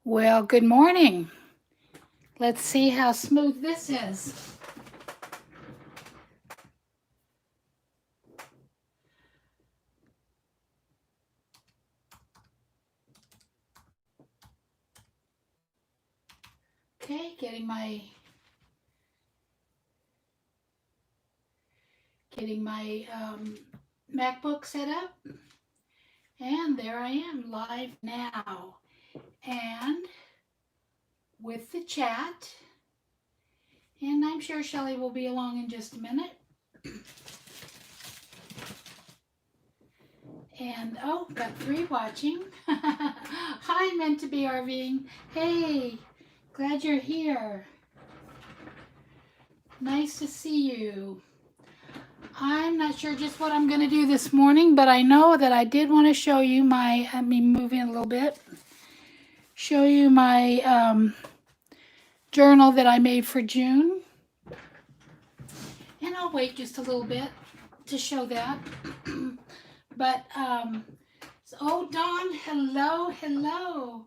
Well, good morning. Let's see how smooth this is. Okay, getting my MacBook set up, and there I am live now, and with the chat. And I'm sure Shelley will be along in just a minute. And oh, got 3 watching. Hi, meant to be RVing. Hey, glad you're here. Nice to see you. I'm not sure just what I'm going to do this morning, but I know that I did want to show you let me move in a little bit, show you my journal that I made for June. And I'll wait just a little bit to show that. But, oh, Dawn, hello, hello.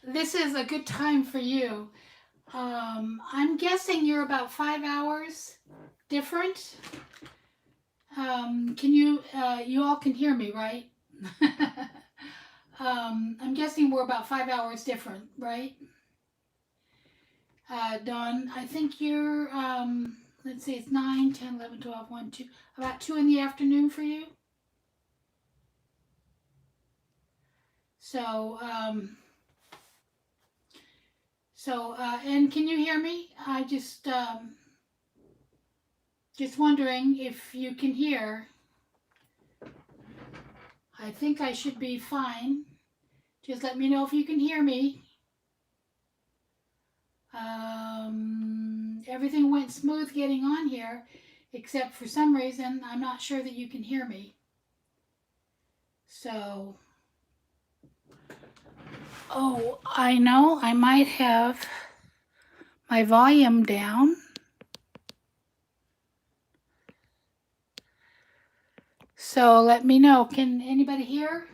This is a good time for you. I'm guessing you're about 5 hours different. Can you all can hear me, right? I'm guessing we're about 5 hours different, right? Dawn, I think you're, let's see, it's 9, 10, 11, 12, 1, 2, about 2 in the afternoon for you. So, and can you hear me? I just wondering if you can hear. I think I should be fine. Just let me know if you can hear me. Everything went smooth getting on here, except for some reason, I'm not sure that you can hear me. So, oh, I know I might have my volume down. So let me know. Can anybody hear?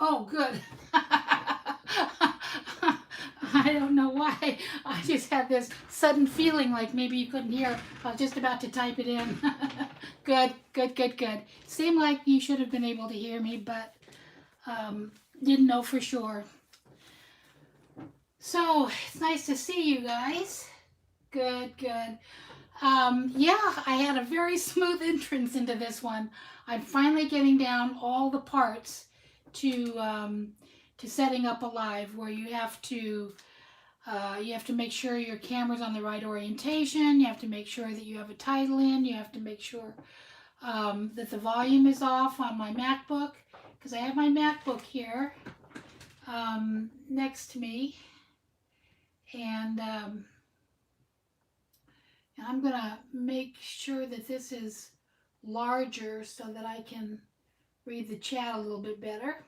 Oh, good. I don't know why. I just had this sudden feeling like maybe you couldn't hear. I was just about to type it in. Good, good, good, good. Seemed like you should have been able to hear me, but didn't know for sure. So it's nice to see you guys. Good, good. Yeah, I had a very smooth entrance into this one. I'm finally getting down all the parts to setting up a live, where you have to make sure your camera's on the right orientation. You have to make sure that you have a title in. You have to make sure that the volume is off on my MacBook, because I have my MacBook here next to me, and I'm gonna make sure that this is larger so that I can read the chat a little bit better.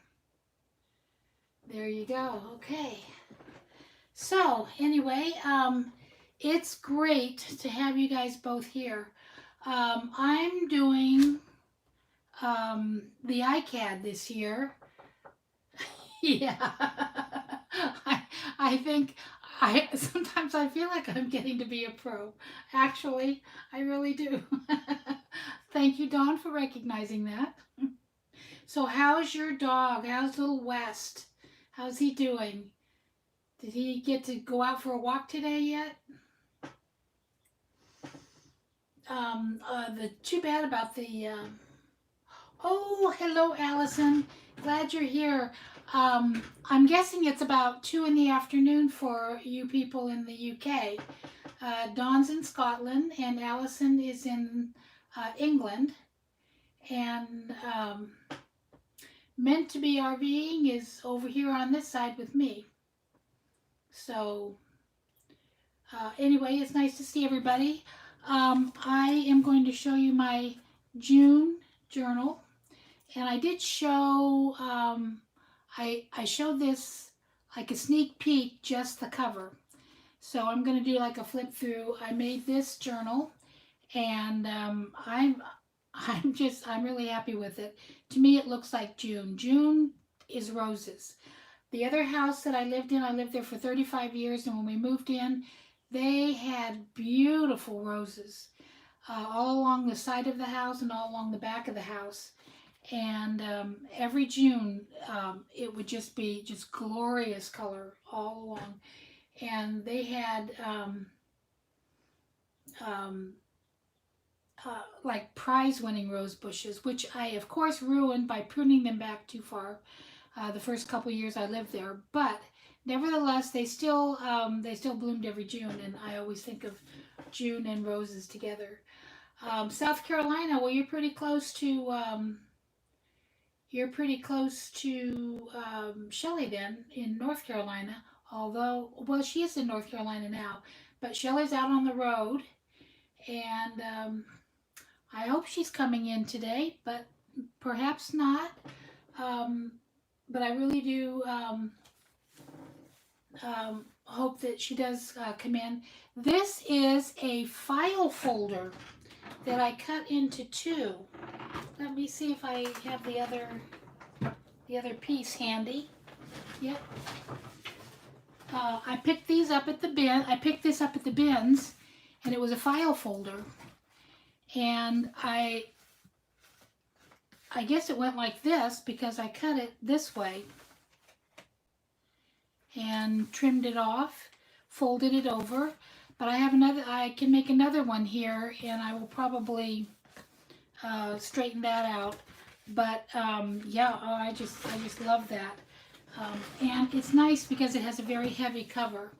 There you go. Okay. So anyway, it's great to have you guys both here. I'm doing the iCAD this year. Yeah. I think sometimes I feel like I'm getting to be a pro. Actually, I really do. Thank you, Dawn, for recognizing that. So how's your dog? How's little West? How's he doing? Did he get to go out for a walk today yet? The too bad about the. Oh, hello, Allison. Glad you're here. I'm guessing it's about 2 in the afternoon for you people in the UK. Dawn's in Scotland and Allison is in England. And meant to be RVing is over here on this side with me. So anyway, it's nice to see everybody. I am going to show you my June journal, and I did show I showed this like a sneak peek, just the cover. So I'm going to do like a flip through. I made this journal, and I'm really happy with it. To me, it looks like June. June is roses. The other house that I lived in, I lived there for 35 years, and when we moved in, they had beautiful roses all along the side of the house and all along the back of the house. And every June, it would just be just glorious color all along. And they had um, like prize-winning rose bushes, which I, of course, ruined by pruning them back too far the first couple years I lived there. But nevertheless, they still bloomed every June, and I always think of June and roses together. South Carolina, well, you're pretty close to Shelley then in North Carolina. Although, well, she is in North Carolina now, but Shelley's out on the road, and I hope she's coming in today, but perhaps not. Um, but I really do hope that she does come in. This is a file folder that I cut into two. Let me see if I have the other piece handy. Yep. I picked these up at the bin. I picked this up at the bins, and it was a file folder. And I guess it went like this because I cut it this way and trimmed it off, folded it over. But I can make another one here, and I will probably straighten that out. But yeah, I just love that. And it's nice because it has a very heavy cover.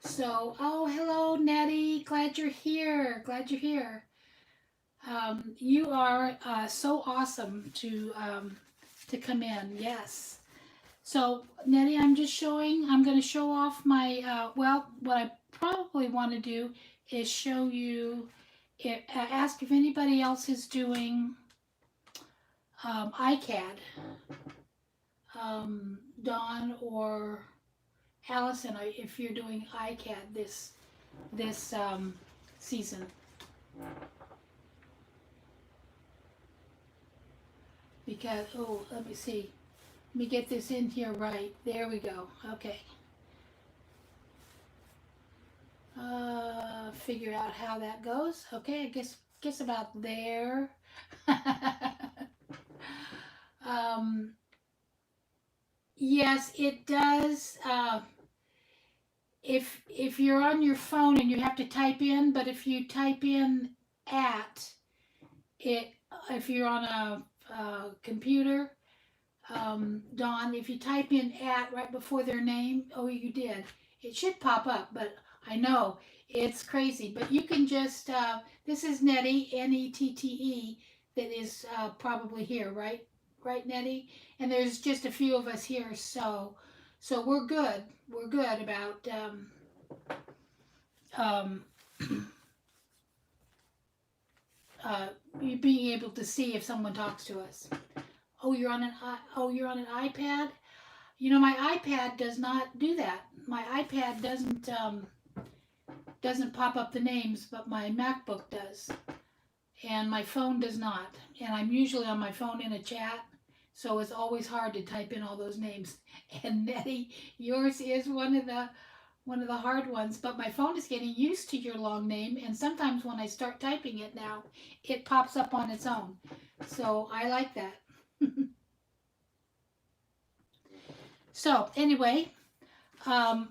So, oh, hello, Nettie. Glad you're here. Glad you're here. You are so awesome to come in. Yes. So, Nettie, I'm going to show off my, well, what I probably want to do is show you, ask if anybody else is doing iCAD. Dawn or Allison, if you're doing iCAD this season. Because, oh, let me see. Let me get this in here right. There we go. Okay. Figure out how that goes. Okay, I guess about there. Yes, it does. If you're on your phone and you have to type in, but if you type in at it, if you're on a computer, Dawn, if you type in at right before their name, oh, you did. It should pop up, but I know it's crazy. But you can just, this is Nettie, Nette, that is probably here, right? Right, Nettie? And there's just a few of us here, so we're good. We're good about um, you being able to see if someone talks to us. Oh, you're on an iPad? You know, my iPad does not do that. My iPad doesn't pop up the names, but my MacBook does. And my phone does not. And I'm usually on my phone in a chat, so it's always hard to type in all those names. And Nettie, yours is one of the hard ones, but my phone is getting used to your long name, and sometimes when I start typing it now, it pops up on its own. So I like that. So anyway, I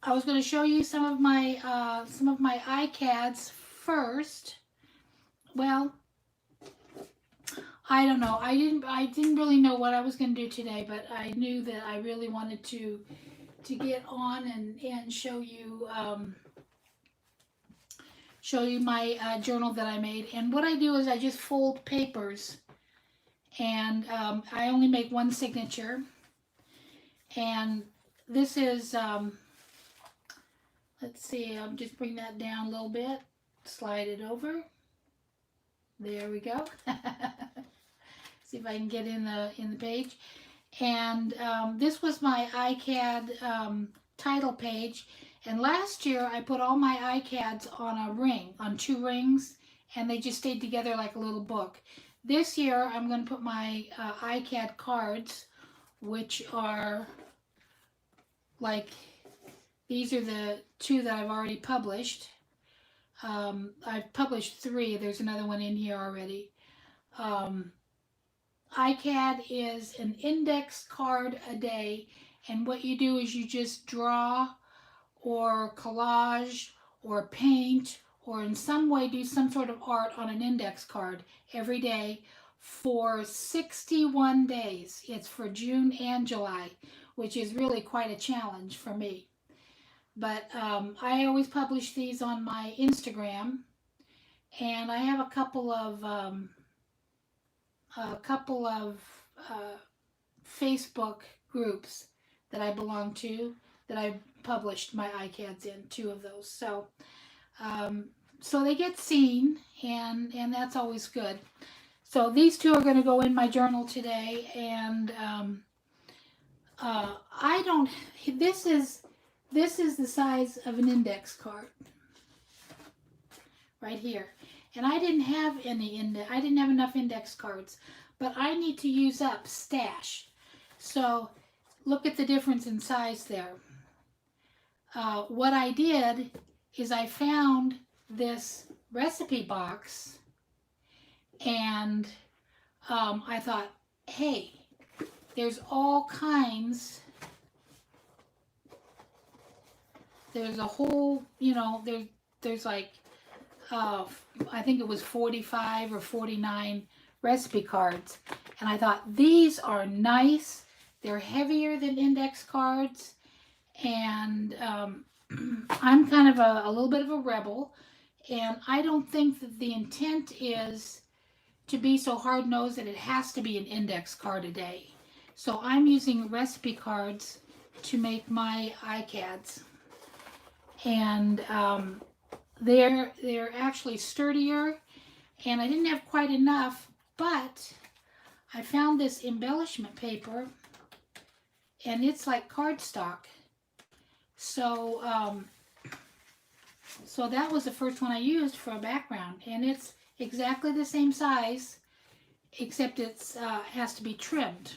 was going to show you some of my iCads first. Well, I don't know. I didn't really know what I was going to do today, but I knew that I really wanted to get on and show you my journal that I made. And what I do is I just fold papers, and I only make one signature. And this is let's see, just bring that down a little bit, slide it over. There we go. See if I can get in the page. And this was my iCAD title page. And last year I put all my iCads on a ring, on 2 rings, and they just stayed together like a little book. This year, I'm going to put my iCAD cards, which are like, these are the 2 that I've already published. I've published 3. There's another one in here already. iCAD is an index card a day, and what you do is you just draw or collage or paint or in some way do some sort of art on an index card every day for 61 days. It's for June and July, which is really quite a challenge for me. But I always publish these on my Instagram, and I have a couple of Facebook groups that I belong to that I published my iCads in, 2 of those. So they get seen, and that's always good. So these 2 are going to go in my journal today, and I don't. This is the size of an index card right here, and I didn't have I didn't have enough index cards, but I need to use up stash. So look at the difference in size there. What I did is I found this recipe box, and I thought, hey, there's all kinds. There's a whole, there's like, I think it was 45 or 49 recipe cards. And I thought, these are nice. They're heavier than index cards. And I'm kind of a little bit of a rebel. And I don't think that the intent is to be so hard-nosed that it has to be an index card a day. So I'm using recipe cards to make my iCads. And they're actually sturdier, and I didn't have quite enough, but I found this embellishment paper, and it's like cardstock. So so that was the first one I used for a background, and it's exactly the same size, except it's has to be trimmed.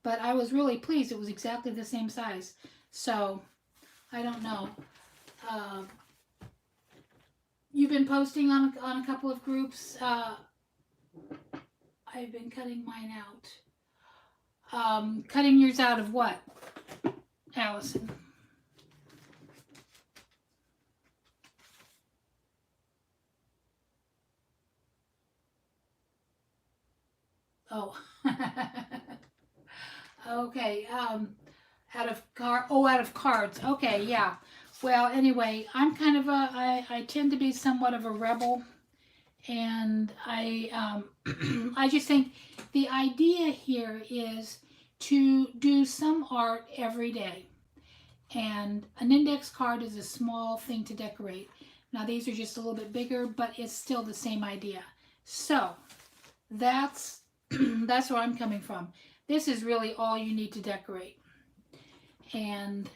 But I was really pleased it was exactly the same size. So I don't know. You've been posting on a couple of groups. I've been cutting mine out. Cutting yours out of what, Allison? Oh. Okay. Out of cards. Okay, yeah. Well, anyway, I'm kind of I tend to be somewhat of a rebel, and I I just think the idea here is to do some art every day, and an index card is a small thing to decorate. Now these are just a little bit bigger, but it's still the same idea. So that's that's where I'm coming from. This is really all you need to decorate. And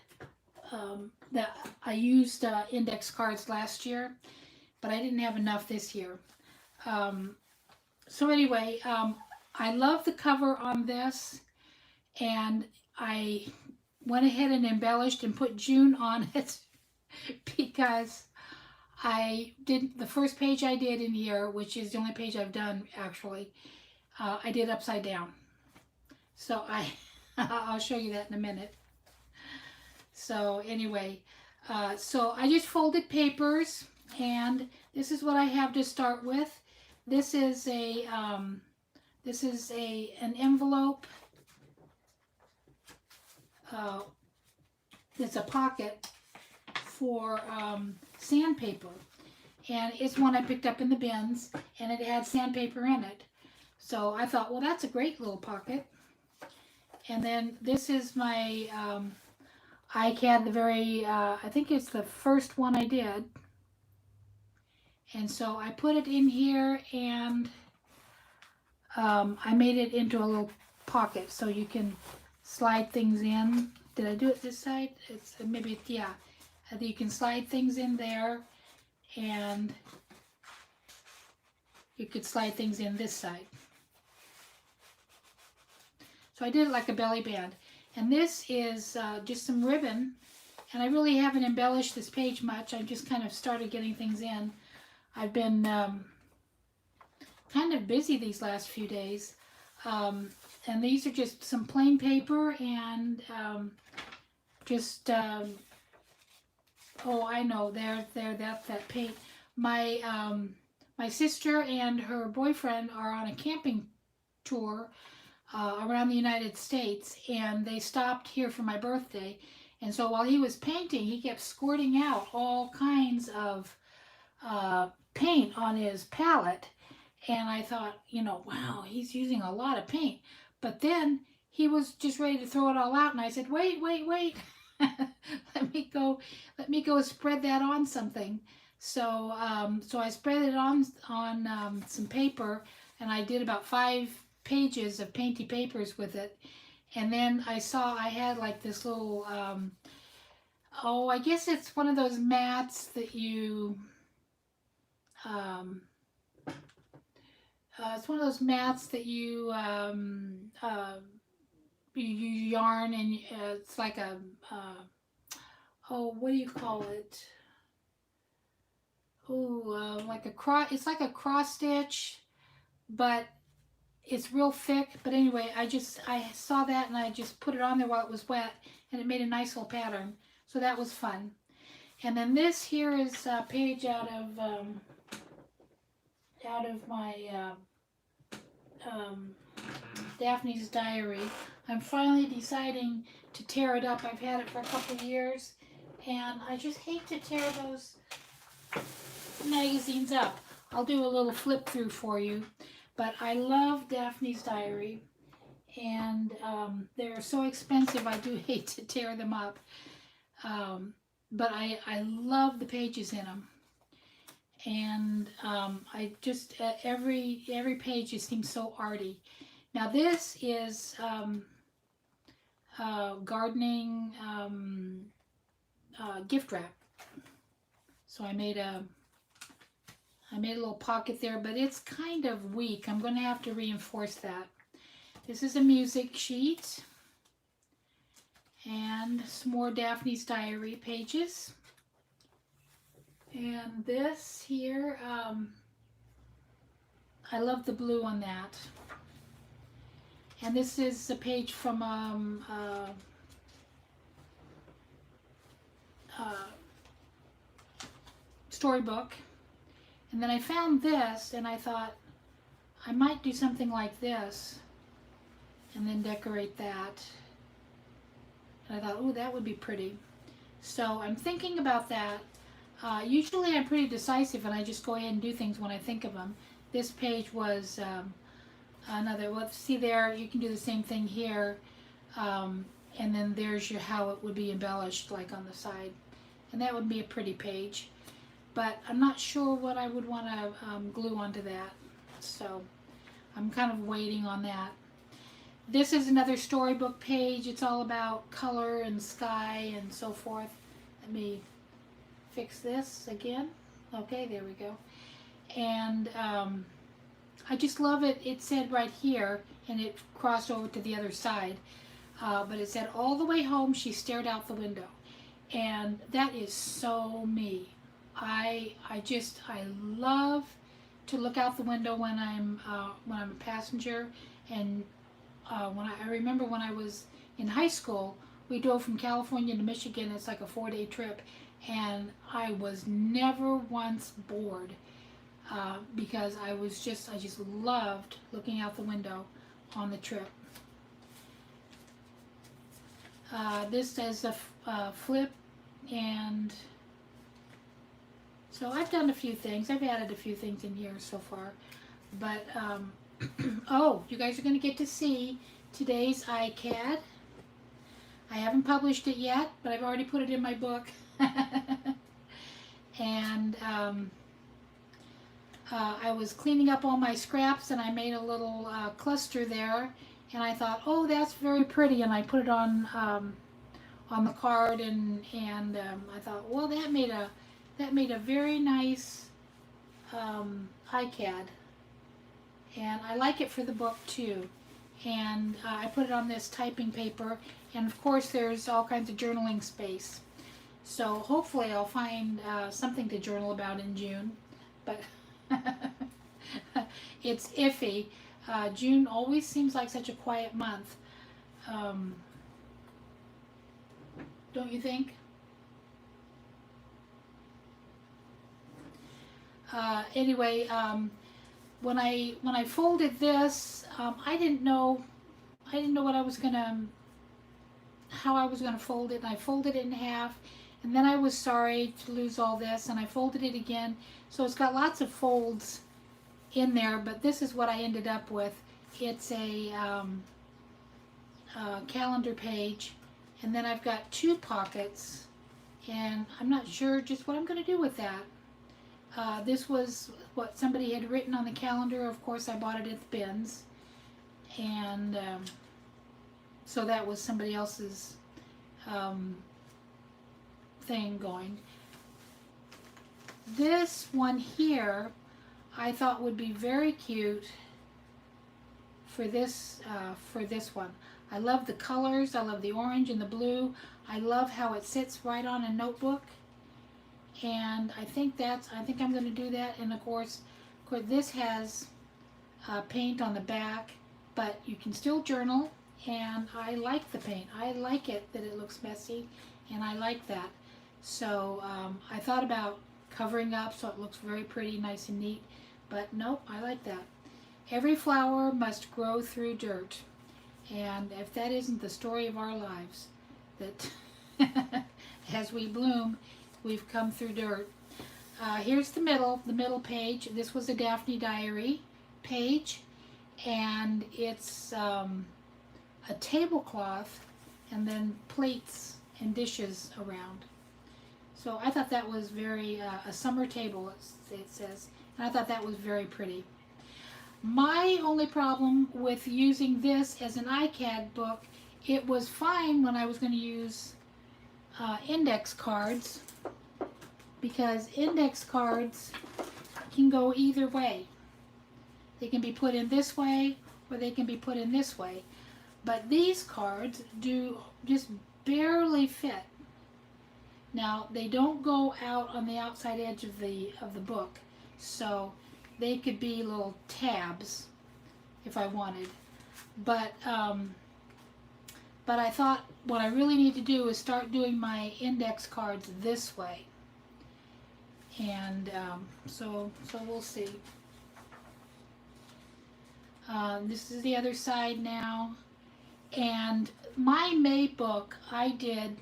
that I used index cards last year, but I didn't have enough this year. So anyway, I love the cover on this, and I went ahead and embellished and put June on it because I did the first page I did in here, which is the only page I've done actually. I did upside down. So I'll show you that in a minute. So anyway, so I just folded papers, and this is what I have to start with. This is an envelope. It's a pocket for sandpaper, and it's one I picked up in the bins, and it had sandpaper in it. So I thought, well, that's a great little pocket. And then this is my iCAD, the very, I think it's the first one I did. And so I put it in here, and I made it into a little pocket so you can slide things in. Did I do it this side? It's maybe, yeah. You can slide things in there, and you could slide things in this side. So I did it like a belly band. And this is just some ribbon, and I really haven't embellished this page much. I just kind of started getting things in. I've been kind of busy these last few days. And these are just some plain paper and oh, I know, that's that paint. My sister and her boyfriend are on a camping tour around the United States, and they stopped here for my birthday. And so while he was painting, he kept squirting out all kinds of paint on his palette. And I thought, you know, wow, he's using a lot of paint. But then he was just ready to throw it all out, and I said, wait. let me go spread that on something. So so I spread it on some paper, and I did about 5 pages of painty papers with it. And then I saw I had like this little oh, I guess it's one of those mats that you it's one of those mats that you you yarn, and it's like a oh, what do you call it? Oh, like a cross. It's like a cross stitch, but it's real thick. But anyway, I saw that, and I just put it on there while it was wet, and it made a nice little pattern. So that was fun. And then this here is a page out of my Daphne's Diary. I'm finally deciding to tear it up. I've had it for a couple of years, and I just hate to tear those magazines up. I'll do a little flip through for you, but I love Daphne's Diary, and they're so expensive. I do hate to tear them up, but I love the pages in them. And I just every page just seems so arty. Now this is gardening gift wrap. So I made a little pocket there, but it's kind of weak. I'm going to have to reinforce that. This is a music sheet, and some more Daphne's Diary pages. And this here, I love the blue on that. And this is a page from storybook. And then I found this, and I thought I might do something like this and then decorate that. And I thought, oh, that would be pretty. So I'm thinking about that. Usually I'm pretty decisive, and I just go ahead and do things when I think of them. This page was another, well, see there, you can do the same thing here. And then there's your how it would be embellished, like on the side. And that would be a pretty page. But I'm not sure what I would want to glue onto that. So I'm kind of waiting on that. This is another storybook page. It's all about color and sky and so forth. Let me fix this again. Okay, there we go. And I just love it. It said right here, and it crossed over to the other side, but it said, all the way home she stared out the window. And that is so me. I love to look out the window when I'm a passenger. And I remember when I was in high school, we drove from California to Michigan. It's like a 4-day trip, and I was never once bored because I just loved looking out the window on the trip. This is a flip, and so I've done a few things. I've added a few things in here so far, but oh, you guys are going to get to see today's iCAD. I haven't published it yet, but I've already put it in my book. And I was cleaning up all my scraps, and I made a little cluster there, and I thought, oh, that's very pretty, and I put it on the card, and I thought, well, that that made a very nice iCad, and I like it for the book too. And I put it on this typing paper, and of course there's all kinds of journaling space. So hopefully I'll find something to journal about in June, but it's iffy. June always seems like such a quiet month. Don't you think? Anyway, when I folded this, I didn't know what I was gonna how I was gonna fold it, and I folded it in half, and then I was sorry to lose all this, and I folded it again, so it's got lots of folds in there. But this is what I ended up with. It's a calendar page, and then I've got 2 pockets, and I'm not sure just what I'm going to do with that. This was what somebody had written on the calendar. Of course, I bought it at the bins, and so that was somebody else's thing going. This one here I thought would be very cute for this one. I love the colors. I love the orange and the blue. I love how it sits right on a notebook, and I think I'm going to do that. And of course this has paint on the back, but you can still journal, and I like the paint. I like it that it looks messy, and I like that. So I thought about covering up so it looks very pretty, nice and neat, but nope, I like that. Every flower must grow through dirt, and if that isn't the story of our lives, that as we bloom, we've come through dirt. Here's the middle page. This was a Daphne Diary page, and it's a tablecloth and then plates and dishes around. So I thought that was very, a summer table, it says, and I thought that was very pretty. My only problem with using this as an iCad book, it was fine when I was going to use index cards, because index cards can go either way. They can be put in this way, or they can be put in this way. But these cards do just barely fit. Now, they don't go out on the outside edge of the book, so they could be little tabs if I wanted. But I thought what I really need to do is start doing my index cards this way. And so we'll see. This is the other side now. And my May book I did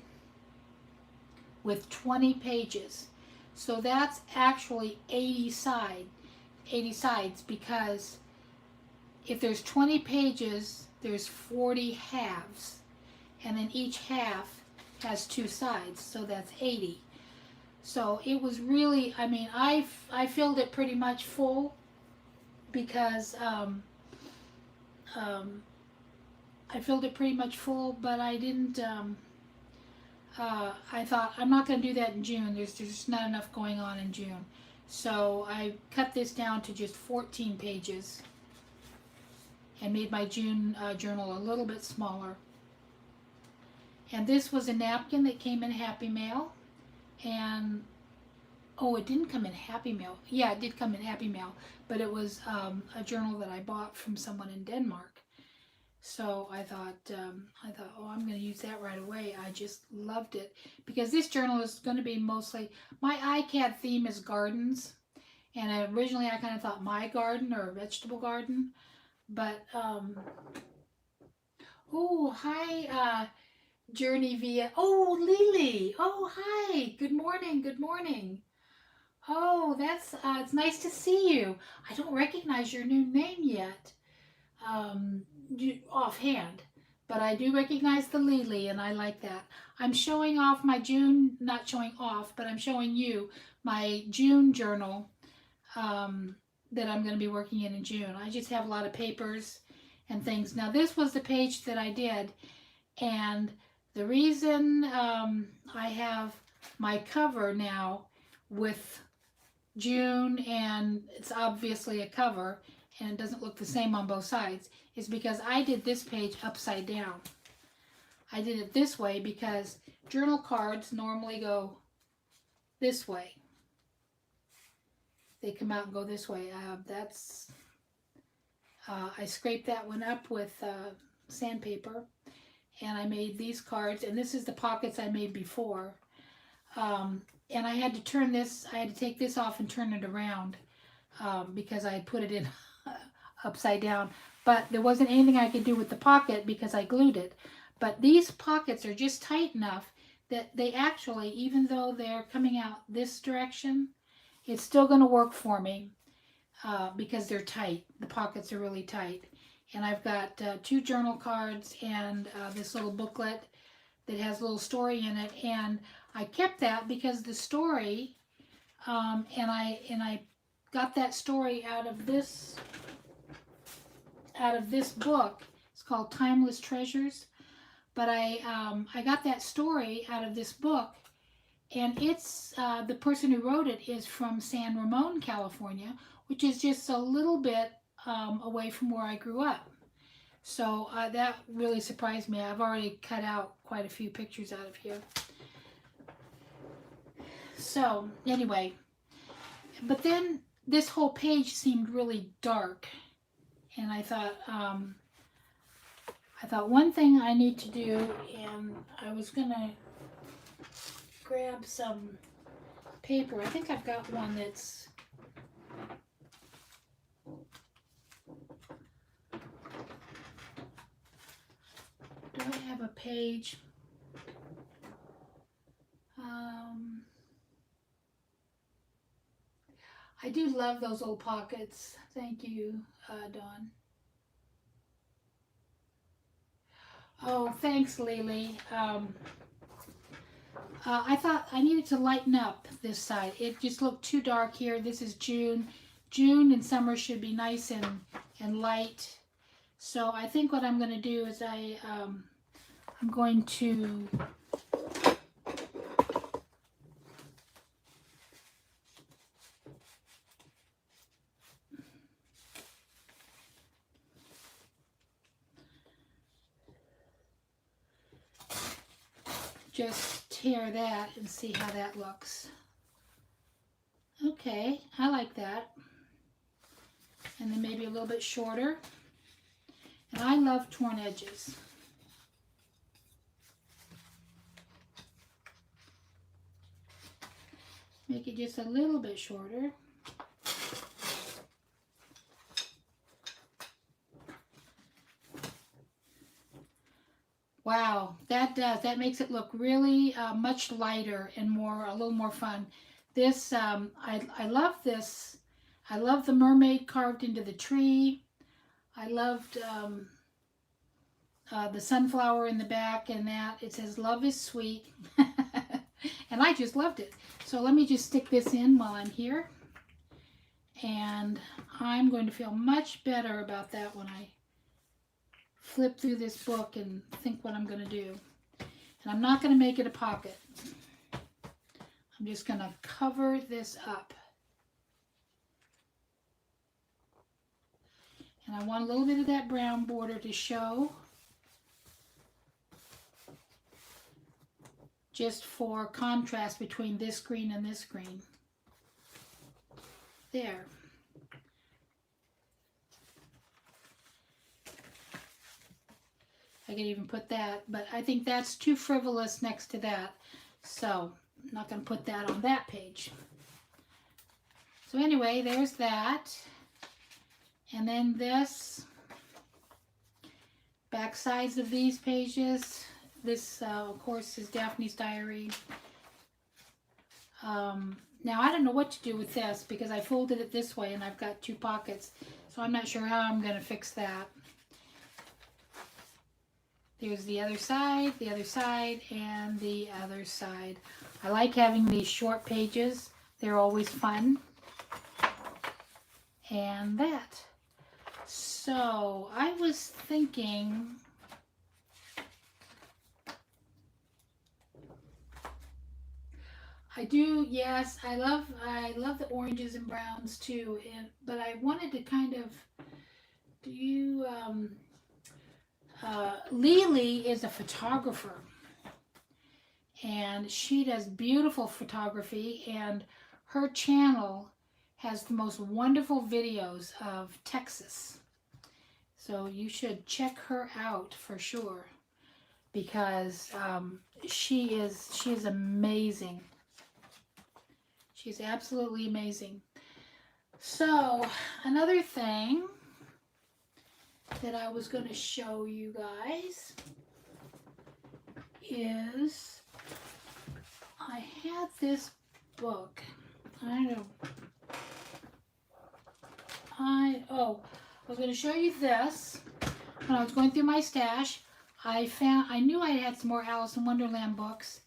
with 20 pages. So that's actually 80 sides, because if there's 20 pages, there's 40 halves. And then each half has 2 sides, so that's 80. So it was really, I mean, I filled it pretty much full, because I filled it pretty much full, but I didn't, I thought, I'm not going to do that in June. There's just not enough going on in June. So I cut this down to just 14 pages and made my June journal a little bit smaller. And this was a napkin that came in Happy Mail. And, oh, it didn't come in Happy Mail. Yeah, it did come in Happy Mail, but it was a journal that I bought from someone in Denmark. So I thought, oh, I'm going to use that right away. I just loved it, because this journal is going to be mostly, my iCad theme is gardens, and originally I kind of thought my garden or a vegetable garden, but, oh, hi, Journey via, oh, Lily, oh, hi, good morning, good morning. Oh, that's, it's nice to see you. I don't recognize your new name yet. Offhand, but I do recognize the Lily, and I like that. I'm showing off my June, not showing off, but I'm showing you my June journal that I'm going to be working in June. I just have a lot of papers and things. Now, this was the page that I did, and the reason I have my cover now with June, and it's obviously a cover and it doesn't look the same on both sides, is because I did this page upside down. I did it this way because journal cards normally go this way. They come out and go this way. I scraped that one up with sandpaper, and I made these cards, and this is the pockets I made before. And I had to turn this, I had to take this off and turn it around because I had put it in upside down. But there wasn't anything I could do with the pocket because I glued it. But these pockets are just tight enough that they actually, even though they're coming out this direction, it's still going to work for me because they're tight. The pockets are really tight. And I've got 2 journal cards and this little booklet that has a little story in it. And I kept that because the story, and I got that story out of this book. It's called Timeless Treasures. But I got that story out of this book, and it's the person who wrote it is from San Ramon, California, which is just a little bit away from where I grew up. So that really surprised me. I've already cut out quite a few pictures out of here. So anyway, but then this whole page seemed really dark, and I thought one thing I need to do, and I was gonna grab some paper. I think I've got one that's do I have a page? I do love those old pockets. Thank you, Dawn. Oh, thanks, Lily. I thought I needed to lighten up this side. It just looked too dark here. This is June. June and summer should be nice and light. So I think what I'm going to do is I'm going to just tear that and see how that looks. Okay, I like that. And then maybe a little bit shorter. And I love torn edges. Make it just a little bit shorter. Wow, that makes it look really much lighter and a little more fun. This I love this. I love the mermaid carved into the tree. I loved the sunflower in the back, and that it says "Love is sweet," and I just loved it. So let me just stick this in while I'm here, and I'm going to feel much better about that when I flip through this book and think what I'm going to do. And I'm not going to make it a pocket. I'm just going to cover this up. And I want a little bit of that brown border to show, just for contrast between this green and this green. There. I could even put that, but I think that's too frivolous next to that, so I'm not going to put that on that page. So anyway, there's that. And then this, back sides of these pages. This, of course, is Daphne's diary. Now, I don't know what to do with this because I folded it this way and I've got 2 pockets, so I'm not sure how I'm going to fix that. There's the other side, and the other side. I like having these short pages. They're always fun. And that. So, I was thinking, I do, yes. I love the oranges and browns too. But I wanted to kind of do. Lily is a photographer, and she does beautiful photography, and her channel has the most wonderful videos of Texas. So you should check her out for sure, because she is amazing. She's absolutely amazing. So another thing that I was going to show you guys is I had this book. I was going to show you this. When I was going through my stash, I knew I had some more Alice in Wonderland books,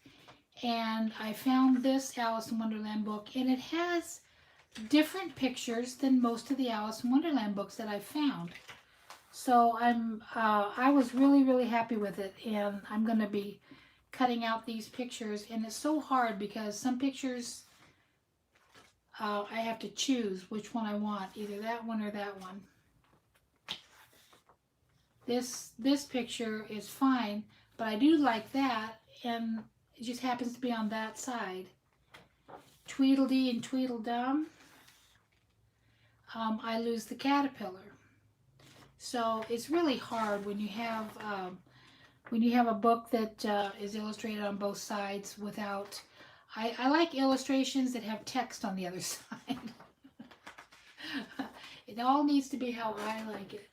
and I found this Alice in Wonderland book, and it has different pictures than most of the Alice in Wonderland books that I found. So I was really happy with it, and I'm going to be cutting out these pictures, and it's so hard because some pictures I have to choose which one I want, either that one or that one. This picture is fine, but I do like that, and it just happens to be on that side. Tweedledee and Tweedledum. I lose the caterpillar. So it's really hard when you have a book that is illustrated on both sides without. I like illustrations that have text on the other side. It all needs to be how I like it.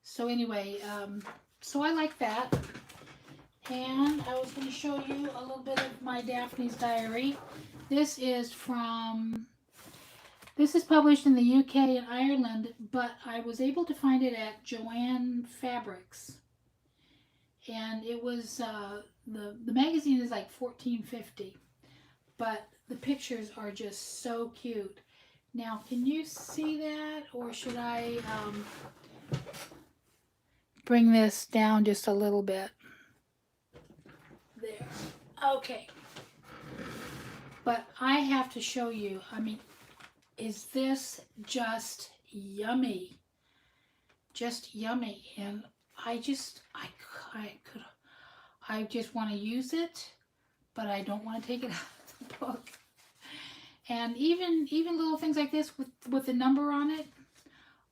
So anyway, so I like that. And I was going to show you a little bit of my Daphne's Diary. This is published in the UK and Ireland, but I was able to find it at Joanne Fabrics. And it was, the magazine is like $14.50, but the pictures are just so cute. Now, can you see that, or should I bring this down just a little bit? There. Okay. But I have to show you, I mean, is this just yummy? Just yummy. And I just want to use it, but I don't want to take it out of the book. And even little things like this with the number on it,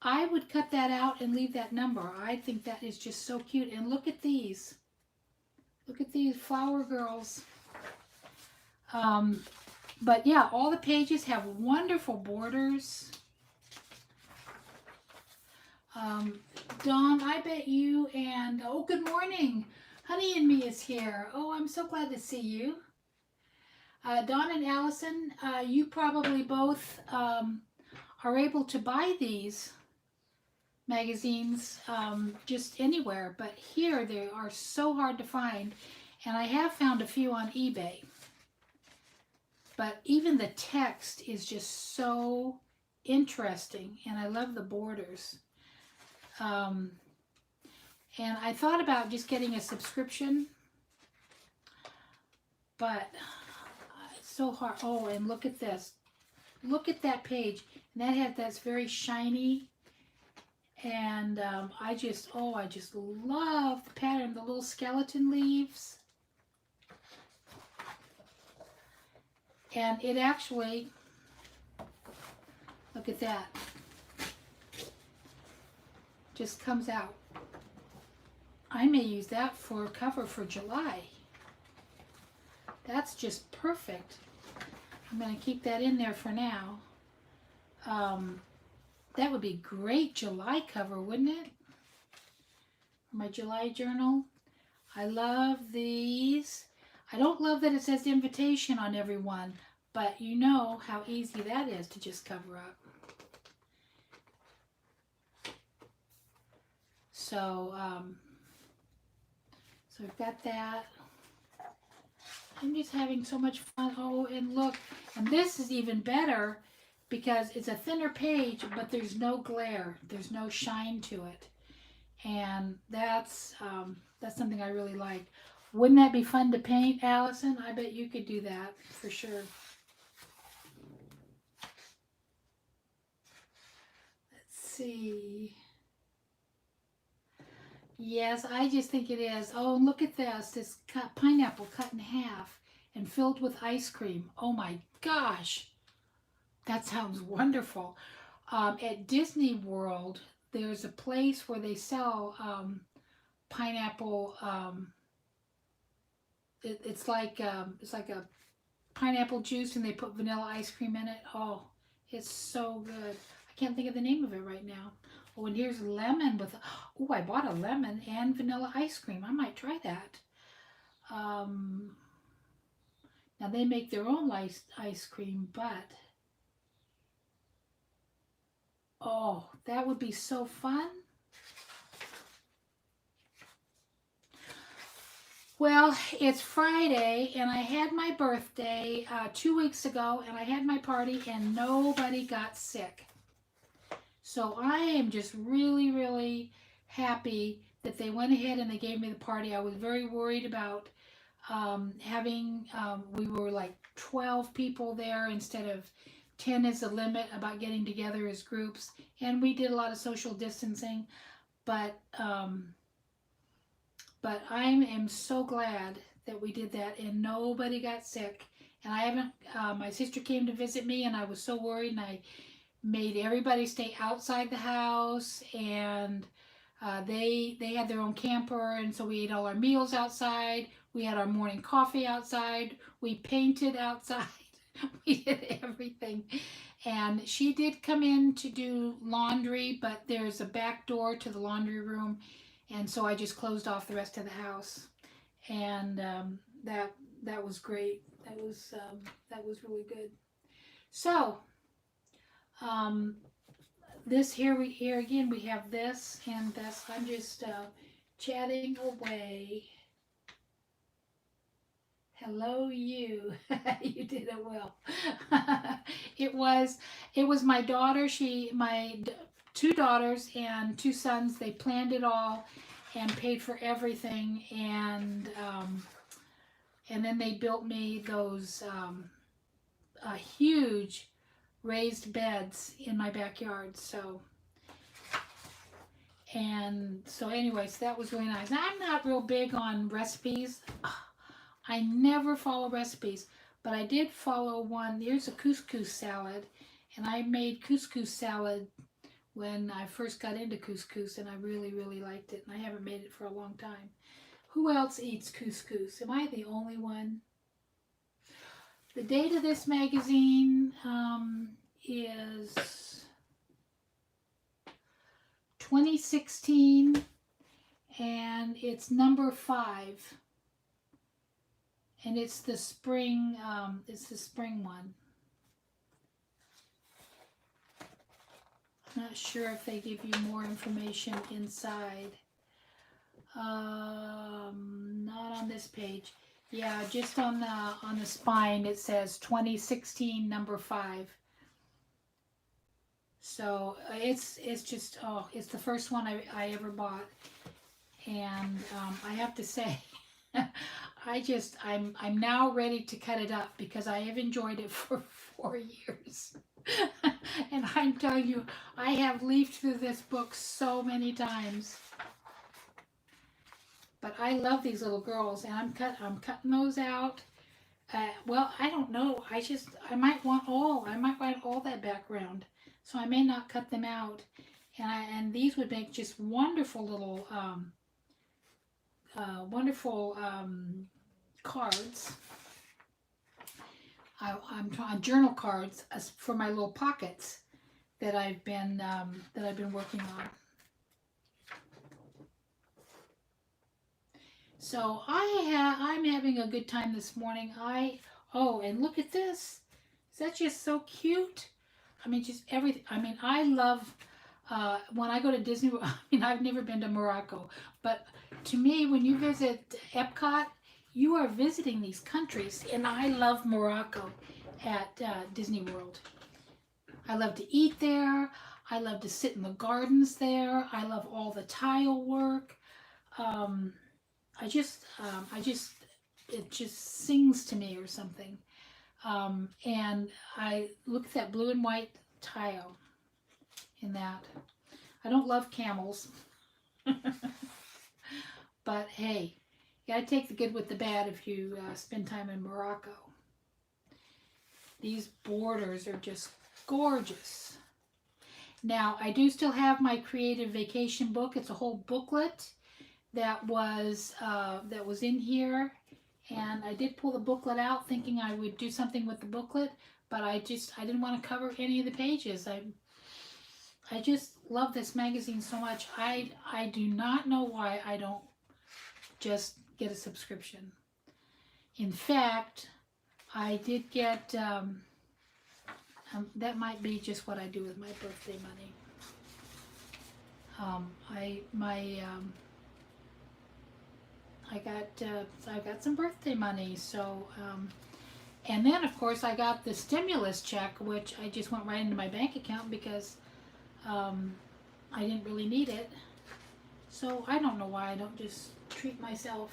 I would cut that out and leave that number. I think that is just so cute. And look at these. Look at these flower girls. But yeah, all the pages have wonderful borders. Dawn, I bet you and, oh, good morning. Honey and Me is here. Oh, I'm so glad to see you. Dawn and Allison, you probably both are able to buy these magazines just anywhere, but here they are so hard to find, and I have found a few on eBay. But even the text is just so interesting, and I love the borders. And I thought about just getting a subscription, but it's so hard. Oh, and look at this. Look at that page. And that's very shiny. And I just love the pattern, the little skeleton leaves. And it actually, look at that, just comes out. I may use that for a cover for July. That's just perfect. I'm going to keep that in there for now. That would be great July cover, wouldn't it? For my July journal. I love these. I don't love that it says invitation on every one, but you know how easy that is to just cover up. So, so I've got that. I'm just having so much fun. Oh, and look, and this is even better because it's a thinner page, but there's no glare. There's no shine to it. and that's something I really like. Wouldn't that be fun to paint, Allison? I bet you could do that for sure. Let's see. Yes, I just think it is. Oh, and look at this. This pineapple cut in half and filled with ice cream. Oh my gosh. That sounds wonderful. At Disney World, there's a place where they sell pineapple. It's like a pineapple juice, and they put vanilla ice cream in it. Oh, it's so good. I can't think of the name of it right now. Oh, and here's lemon with. Oh, I bought a lemon and vanilla ice cream. I might try that. Um, Now they make their own ice cream, but oh, that would be so fun. Well, it's Friday, and I had my birthday 2 weeks ago, and I had my party, and nobody got sick. So I am just really, really happy that they went ahead and they gave me the party. I was very worried about we were like 12 people there instead of 10 is the limit about getting together as groups. And we did a lot of social distancing, but I am so glad that we did that and nobody got sick. And I haven't, my sister came to visit me and I was so worried, and I made everybody stay outside the house, and they had their own camper, and so we ate all our meals outside. We had our morning coffee outside. We painted outside. We did everything. And she did come in to do laundry, but there's a back door to the laundry room, and so I just closed off the rest of the house. And that was great. That was really good. So um, this here again we have this and this. I'm just chatting away. Hello, you. You did it well. it was my daughter. Two daughters and two sons. They planned it all and paid for everything, and then they built me those huge raised beds in my backyard. Anyways, that was really nice. Now, I'm not real big on recipes. I never follow recipes, but I did follow one. Here's a couscous salad, and I made couscous salad when I first got into couscous, and I really, really liked it, and I haven't made it for a long time. Who else eats couscous? Am I the only one? The date of this magazine is 2016, and it's number 5. And it's the spring one. I'm not sure if they give you more information inside. Not on this page. Yeah, just on the spine it says 2016 number 5. So it's just it's the first one I ever bought, and I have to say, I'm now ready to cut it up because I have enjoyed it for 4 years. And I'm telling you, I have leafed through this book so many times. But I love these little girls, and I'm cutting those out. Well, I don't know. I might want all that background, so I may not cut them out. And these would make just wonderful little cards. I'm trying journal cards for my little pockets that I've been working on. So I'm having a good time this morning. And look at this. Is that just so cute? I mean, just everything. I mean, I love when I go to Disney. I mean, I've never been to Morocco, but to me, when you visit Epcot, you are visiting these countries, and I love Morocco at Disney World. I love to eat there. I love to sit in the gardens there. I love all the tile work. Um, I just, it just sings to me or something. And I look at that blue and white tile in that. I don't love camels, but hey, you gotta take the good with the bad if you spend time in Morocco. These borders are just gorgeous. Now, I do still have my creative vacation book. It's a whole booklet that was in here, and I did pull the booklet out thinking I would do something with the booklet, but I didn't want to cover any of the pages. I just love this magazine so much. I do not know why I don't just get a subscription. In fact, I did get that might be just what I do with my birthday money. I got some birthday money, so and then of course I got the stimulus check, which I just went right into my bank account because I didn't really need it. So I don't know why I don't just treat myself.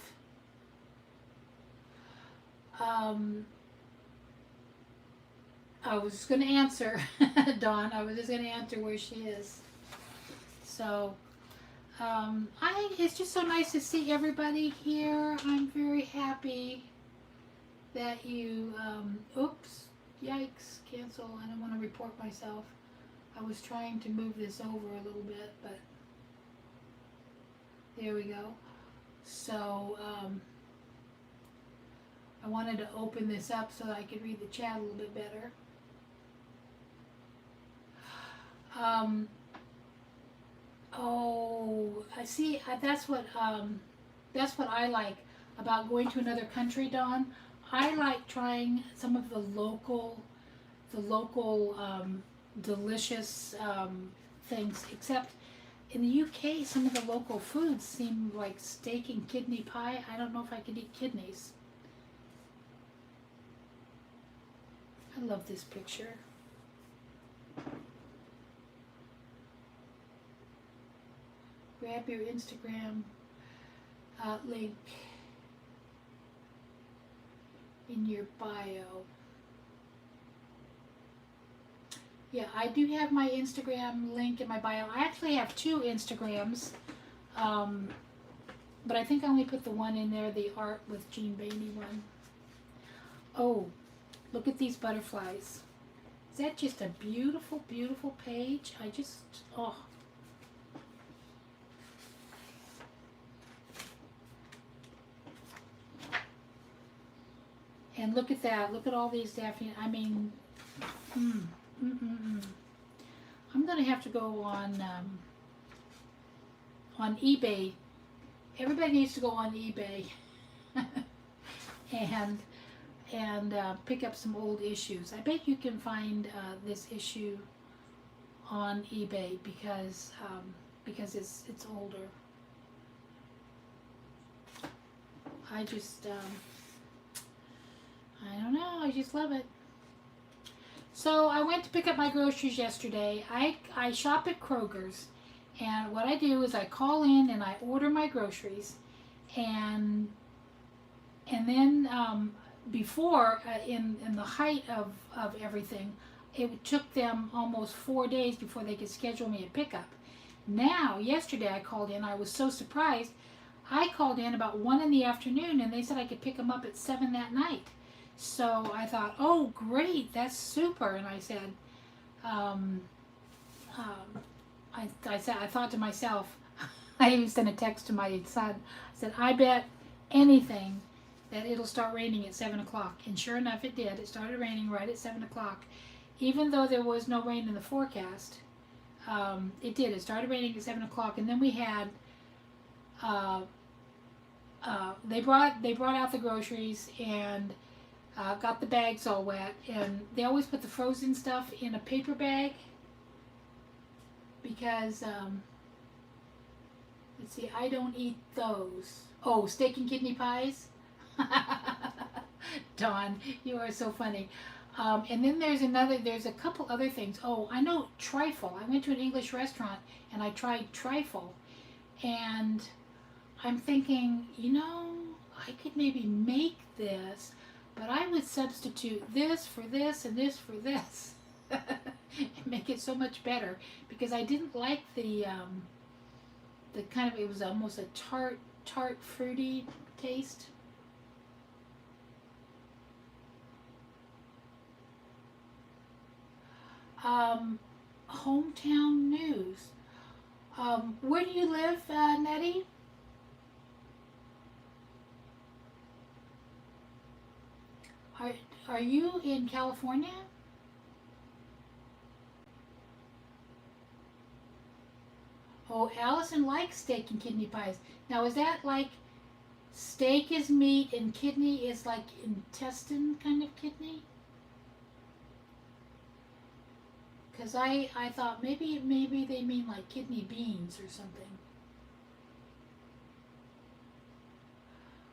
I was just going to answer Dawn. I was just going to answer where she is. So it's just so nice to see everybody here. I'm very happy that you oops, yikes, cancel. I don't want to report myself. I was trying to move this over a little bit, but there we go. So I wanted to open this up so that I could read the chat a little bit better. Oh, I see. That's what I like about going to another country, Dawn. I like trying some of the local delicious things. Except in the UK, some of the local foods seem like steak and kidney pie. I don't know if I could eat kidneys. I love this picture. Grab your Instagram link in your bio. Yeah, I do have my Instagram link in my bio. I actually have two Instagrams, but I think I only put the one in there, the art with Jeanne Bainey one. Oh, look at these butterflies. Is that just a beautiful, beautiful page? Oh. And look at that. Look at all these daffodils. I mean, I'm going to have to go on eBay. Everybody needs to go on eBay and pick up some old issues. I bet you can find this issue on eBay because it's older. I don't know, I just love it. So I went to pick up my groceries yesterday. I shop at Kroger's, and what I do is I call in and I order my groceries, and then before in the height of everything, it took them almost 4 days before they could schedule me a pickup. Now, yesterday I called in. I was so surprised. I called in about 1 in the afternoon, and they said I could pick them up at 7 that night. So I thought, oh great, that's super. And I said, I thought to myself, I even sent a text to my son. I said, I bet anything that it'll start raining at 7 o'clock. And sure enough, it did. It started raining right at 7 o'clock. Even though there was no rain in the forecast, it did. It started raining at 7 o'clock. And then we had, they brought out the groceries and got the bags all wet. And they always put the frozen stuff in a paper bag because, let's see, I don't eat those. Oh, steak and kidney pies? Dawn, you are so funny. And then there's a couple other things. Oh, I know trifle. I went to an English restaurant and I tried trifle. And I'm thinking, I could maybe make this, but I would substitute this for this and this for this. And make it so much better because I didn't like the kind of, it was almost a tart fruity taste. Um, Hometown news. Where do you live, Nettie? Are are you in California? Oh, Allison likes steak and kidney pies. Now, is that like steak is meat and kidney is like intestine kind of kidney? Because I thought maybe they mean like kidney beans or something.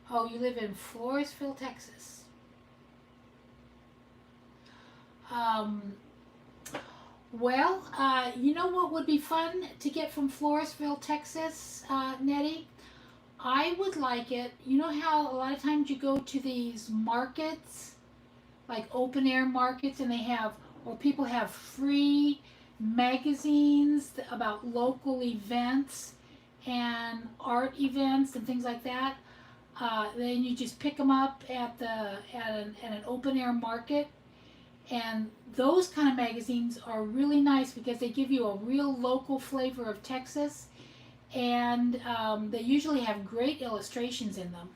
Oh, you live in Floresville, Texas. Um, well, you know what would be fun to get from Floresville, Texas, Nettie? I would like it. You know how a lot of times you go to these markets, like open air markets, and or people have free magazines about local events and art events and things like that. Then you just pick them up at an open air market, and those kind of magazines are really nice because they give you a real local flavor of Texas, and they usually have great illustrations in them.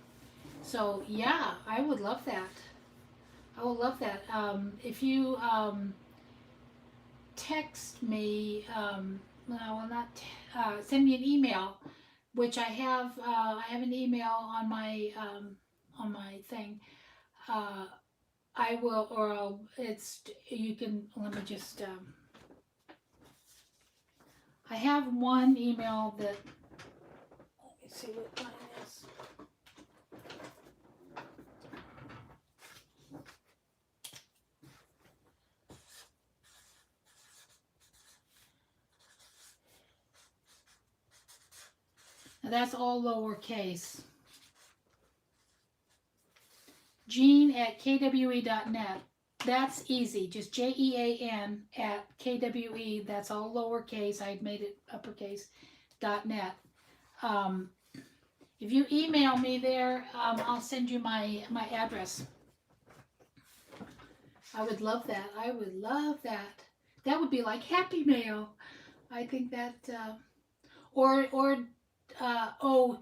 So yeah, I would love that. I would love that. If you text me, well, not send me an email, which I have. I have an email on my thing. Uh, I will, or it's you can. Let me just. I have one email that. Let me see what mine is. Now that's all lowercase. Jeanne at kwe.net. That's easy. Just JEAN at KWE. That's all lowercase. I made it uppercase. .net. Um, if you email me there, I'll send you my address. I would love that. I would love that. That would be like Happy Mail. I think that, or oh,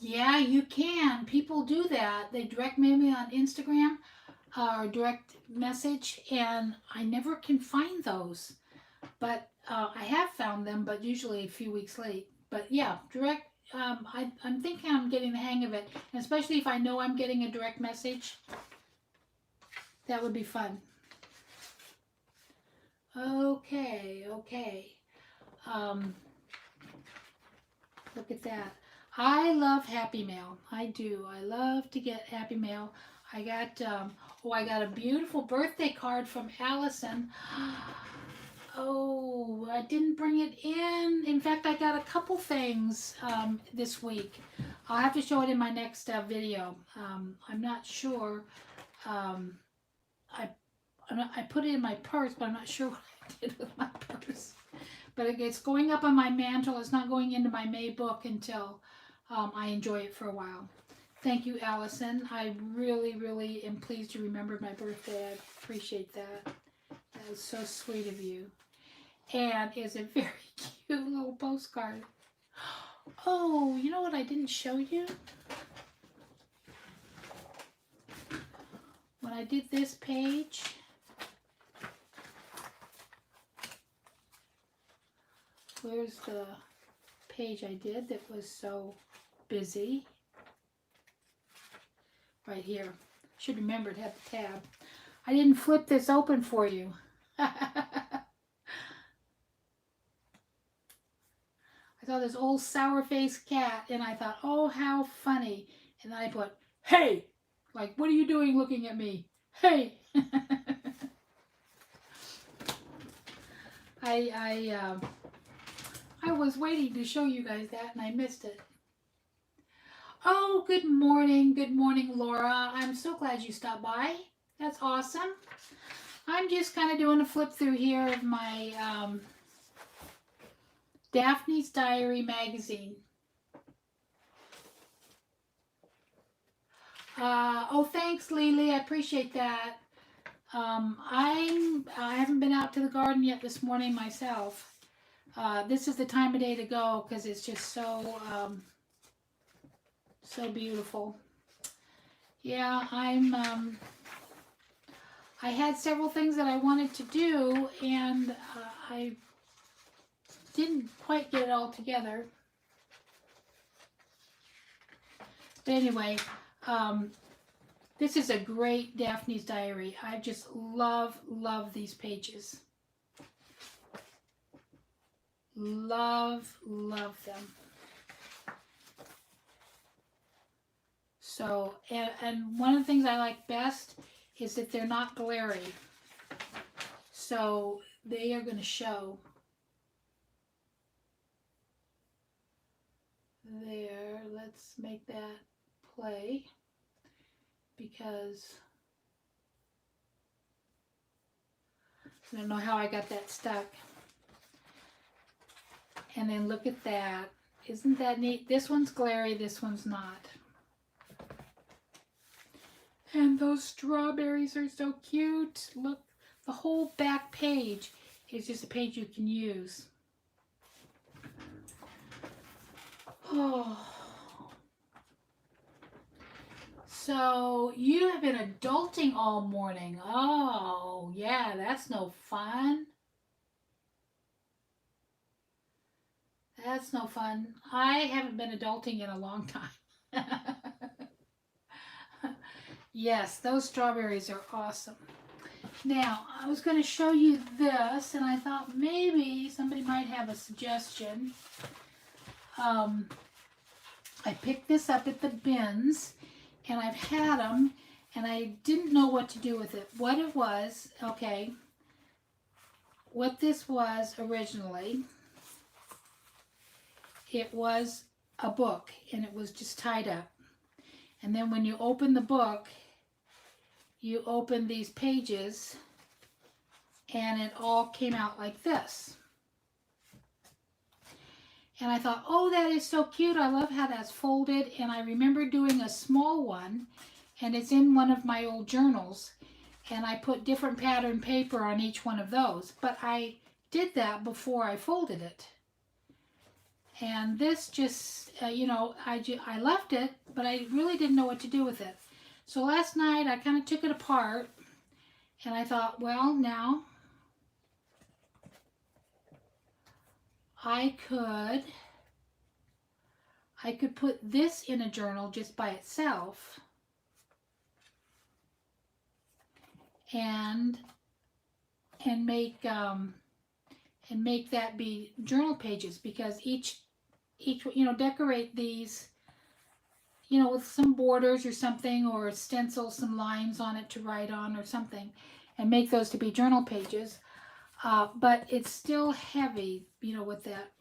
yeah, you can. People do that. They direct mail me on Instagram or direct message, and I never can find those. But I have found them, but usually a few weeks late. But yeah, direct. I'm thinking I'm getting the hang of it, and especially if I know I'm getting a direct message. That would be fun. Okay, okay. Look at that. I love Happy Mail. I do. I love to get Happy Mail. I got I got a beautiful birthday card from Allison. Oh, I didn't bring it in. In fact, I got a couple things this week. I'll have to show it in my next video. I'm not sure. I put it in my purse, but I'm not sure what I did with my purse. But it's going up on my mantle. It's not going into my May book until I enjoy it for a while. Thank you, Allison. I really, really am pleased you remembered my birthday. I appreciate that. That was so sweet of you. And it's a very cute little postcard. Oh, you know what I didn't show you? When I did this page, where's the page I did that was so busy? Right here. Should remember to have the tab. I didn't flip this open for you. I saw this old sour-faced cat, and I thought, oh, how funny. And then I put, hey! Like, what are you doing looking at me? Hey! I was waiting to show you guys that and I missed it. Oh, good morning, Laura. I'm so glad you stopped by. That's awesome. I'm just kind of doing a flip through here of my Daphne's Diary magazine. Oh, thanks, Lily. I appreciate that. I haven't been out to the garden yet this morning myself. This is the time of day to go because it's just so so beautiful. Yeah, I had several things that I wanted to do, and I didn't quite get it all together. But anyway, this is a great Daphne's Diary. I just love these pages. Love them. So, and one of the things I like best is that they're not glary. So they are going to show. There, let's make that play because I don't know how I got that stuck. And then look at that. Isn't that neat? This one's glary, this one's not. And those strawberries are so cute. Look, the whole back page is just a page you can use. Oh. So you have been adulting all morning. Oh, yeah, that's no fun. That's no fun. I haven't been adulting in a long time. Yes, those strawberries are awesome. Now, I was going to show you this, and I thought maybe somebody might have a suggestion. I picked this up at the bins, and I've had them, and I didn't know what to do with it. What it was, okay, what this was originally, it was a book, and it was just tied up. And then when you open the book, you open these pages, and it all came out like this. And I thought, oh, that is so cute. I love how that's folded. And I remember doing a small one, and it's in one of my old journals. And I put different pattern paper on each one of those. But I did that before I folded it. And this just, you know, I left it, but I really didn't know what to do with it. So last night I kind of took it apart, and I thought, well, now I could put this in a journal just by itself, and make that be journal pages, because each you know, decorate these, you know, with some borders or something, or stencil some lines on it to write on or something, and make those to be journal pages. But it's still heavy, you know, with that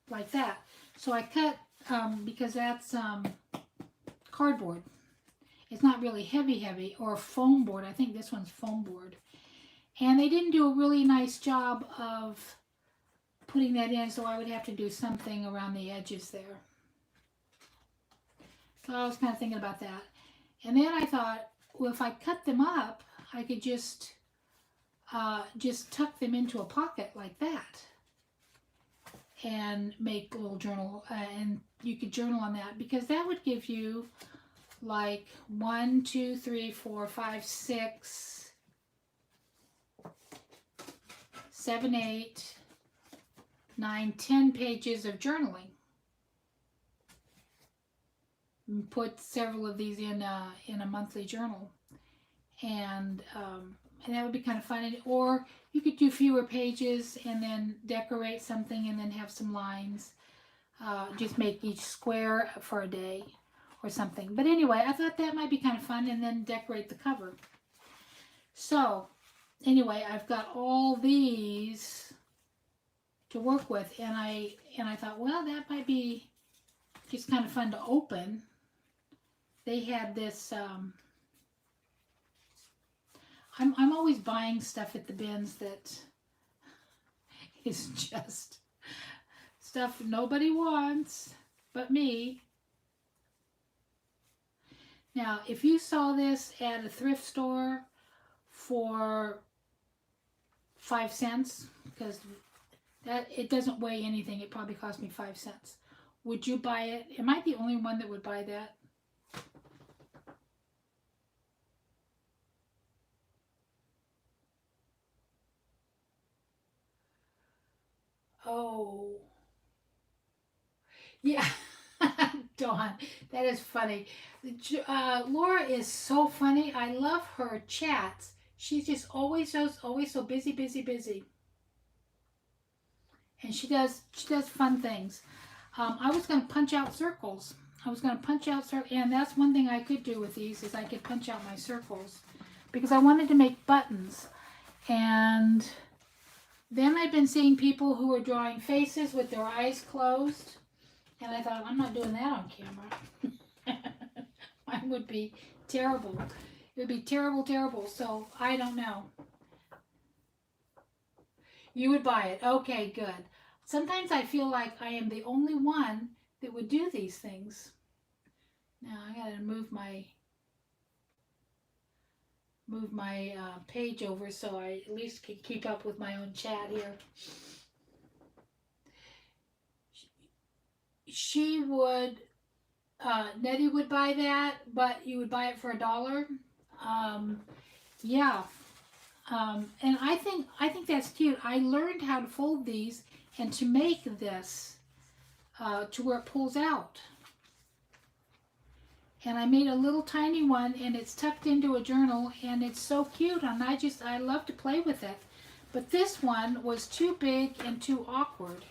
like that. So I cut, because that's cardboard. It's not really heavy, or foam board. I think this one's foam board. And they didn't do a really nice job of putting that in, so I would have to do something around the edges there. So I was kind of thinking about that. And then I thought, well, if I cut them up, I could just tuck them into a pocket like that and make a little journal, and you could journal on that, because that would give you like 1, 2, 3, 4, 5, 6, 7, 8, 9, 10 pages of journaling. Put several of these in a monthly journal, and that would be kind of fun. Or you could do fewer pages and then decorate something and then have some lines. Just make each square for a day or something. But anyway, I thought that might be kind of fun, and then decorate the cover. So anyway, I've got all these to work with, and I thought, well, that might be just kind of fun to open. They had this. I'm always buying stuff at the bins that is just stuff nobody wants but me. Now, if you saw this at a thrift store for 5 cents, because that it doesn't weigh anything, it probably cost me 5 cents. Would you buy it? Am I the only one that would buy that? Oh, yeah. Dawn, that is funny. Laura is so funny. I love her chats. She's just always so busy, busy, busy. And she does fun things. I was going to punch out circles. And that's one thing I could do with these is I could punch out my circles because I wanted to make buttons. And then I've been seeing people who are drawing faces with their eyes closed. And I thought, I'm not doing that on camera. Mine would be terrible. It would be terrible, terrible. So I don't know. You would buy it. Okay, good. Sometimes I feel like I am the only one that would do these things. Now I gotta move my page over so I at least can keep up with my own chat here. She would, Nettie would buy that, but you would buy it for $1. Yeah. And I think that's cute. I learned how to fold these and to make this to where it pulls out. And I made a little tiny one, and it's tucked into a journal, and it's so cute, and I love to play with it. But this one was too big and too awkward.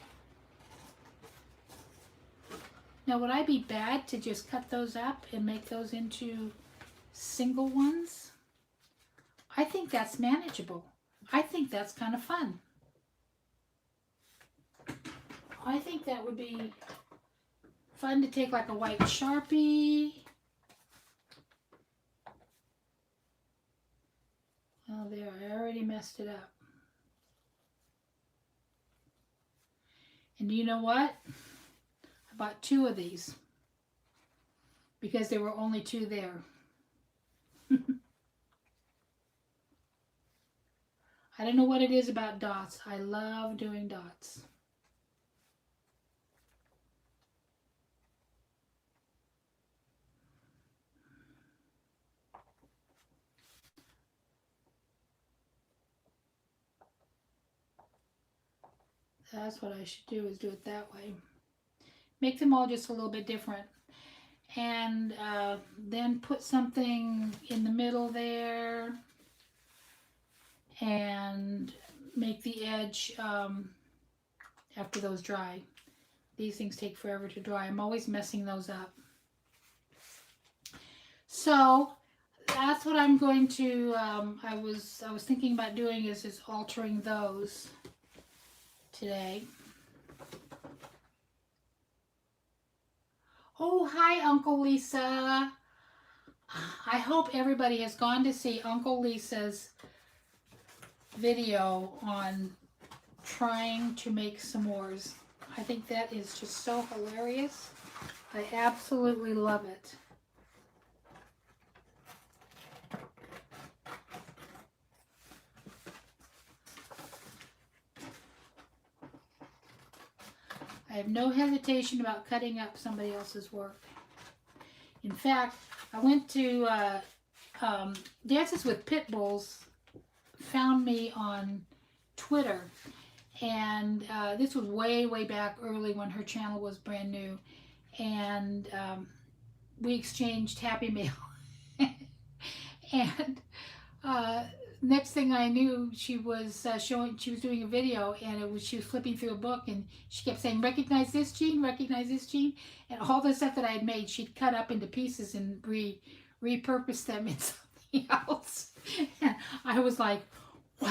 Now, would I be bad to just cut those up and make those into single ones? I think that's manageable. I think that's kind of fun. I think that would be fun to take like a white Sharpie. Oh, there, I already messed it up. And you know what? I bought 2 of these because there were only 2 there. I don't know what it is about dots. I love doing dots. That's what I should do, is do it that way. Make them all just a little bit different. And then put something in the middle there. And make the edge after those dry. These things take forever to dry. I'm always messing those up. So that's what I'm going to, I was thinking about doing is altering those today. Oh, hi, Uncle Lisa. I hope everybody has gone to see Uncle Lisa's video on trying to make s'mores. I think that is just so hilarious. I absolutely love it. I have no hesitation about cutting up somebody else's work. In fact, I went to Dances with Pit Bulls, found me on Twitter, and this was way back early when her channel was brand new, and we exchanged Happy Mail. And next thing I knew, she was doing a video, and she was flipping through a book, and she kept saying, recognize this, Jeanne, recognize this, Jeanne, and all the stuff that I had made, she'd cut up into pieces and repurpose them in something else. And I was like, wow,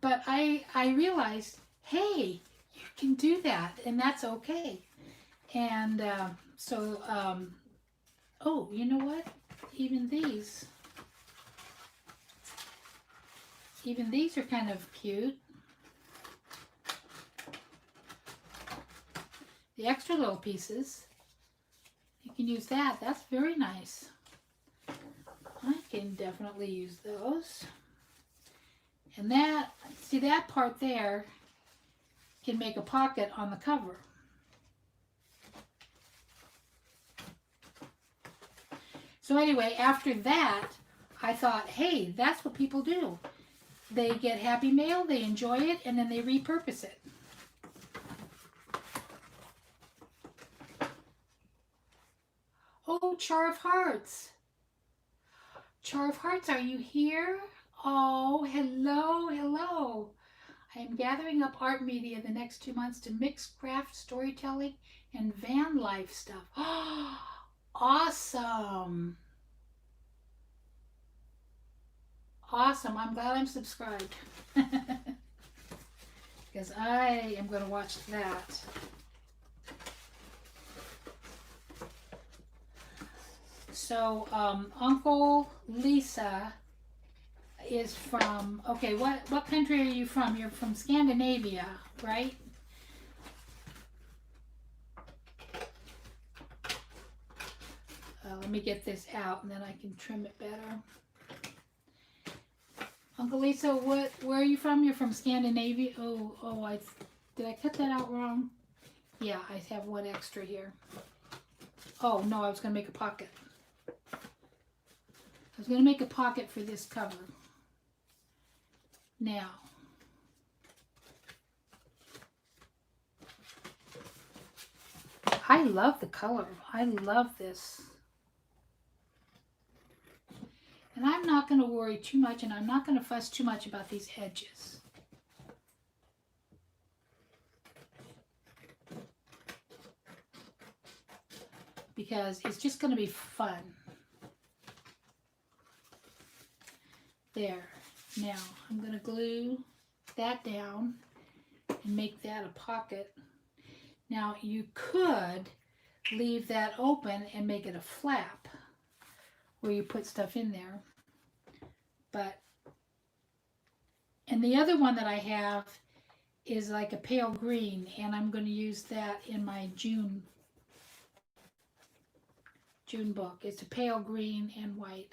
but I realized, hey, you can do that, and that's okay. And oh, you know what? Even these, even these are kind of cute. The extra little pieces, you can use that. That's very nice. I can definitely use those. And that, see that part there, can make a pocket on the cover. So anyway, after that, I thought, hey, that's what people do. They get Happy Mail, they enjoy it, and then they repurpose it. Oh, Char of Hearts. Char of Hearts, are you here? Oh, hello, hello. I am gathering up art media the next 2 months to mix craft storytelling and van life stuff. Oh, awesome. Awesome. I'm glad I'm subscribed. Because I am going to watch that. So, Uncle Lisa is from, okay, what country are you from? You're from Scandinavia, right? Let me get this out and then I can trim it better. Uncle Lisa, where are you from? You're from Scandinavia. Oh, did I cut that out wrong? Yeah, I have one extra here. Oh, no, I was going to make a pocket. I was going to make a pocket for this cover. Now, I love the color. I love this. And I'm not going to worry too much, and I'm not going to fuss too much about these edges. Because it's just going to be fun. There. Now, I'm going to glue that down and make that a pocket. Now, you could leave that open and make it a flap where you put stuff in there. But, and the other one that I have is like a pale green, and I'm going to use that in my June book. It's a pale green and white.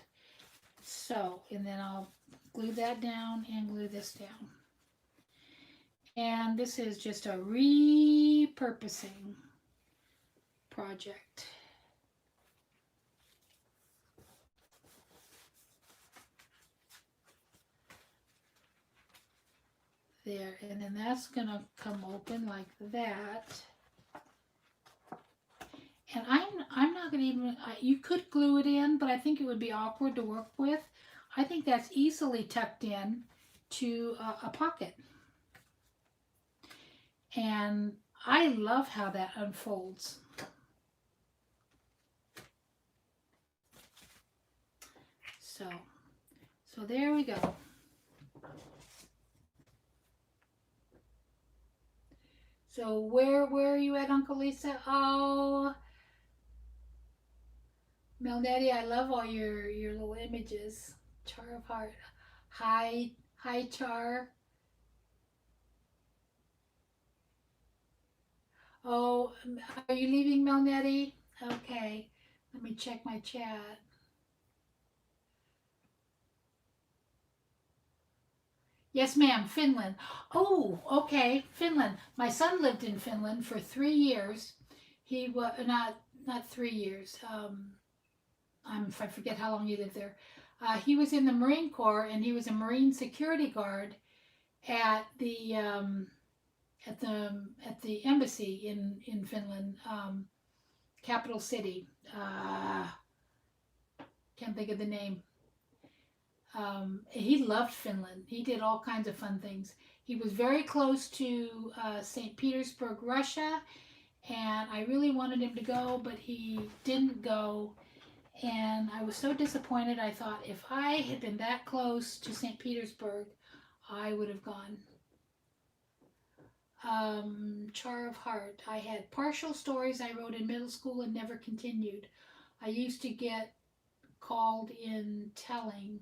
So, and then I'll glue that down and glue this down. And this is just a repurposing project. There, and then that's gonna come open like that. And I'm not gonna even, you could glue it in, but I think it would be awkward to work with. I think that's easily tucked in to a pocket. And I love how that unfolds. So there we go. So where are you at, Uncle Lisa? Oh, Melnetti, I love all your little images. Char of Heart. Hi, Char. Oh, are you leaving, Melnetti? Okay, let me check my chat. Yes, ma'am, Finland. Oh, okay, Finland. My son lived in Finland for 3 years. He was not 3 years. I forget how long he lived there. He was in the Marine Corps, and he was a Marine security guard at the embassy in Finland, capital city. Can't think of the name. He loved Finland. He did all kinds of fun things. He was very close to St. Petersburg, Russia, and I really wanted him to go, but he didn't go. And I was so disappointed. I thought, if I had been that close to St. Petersburg, I would have gone. Char of Heart. I had partial stories I wrote in middle school and never continued. I used to get called in telling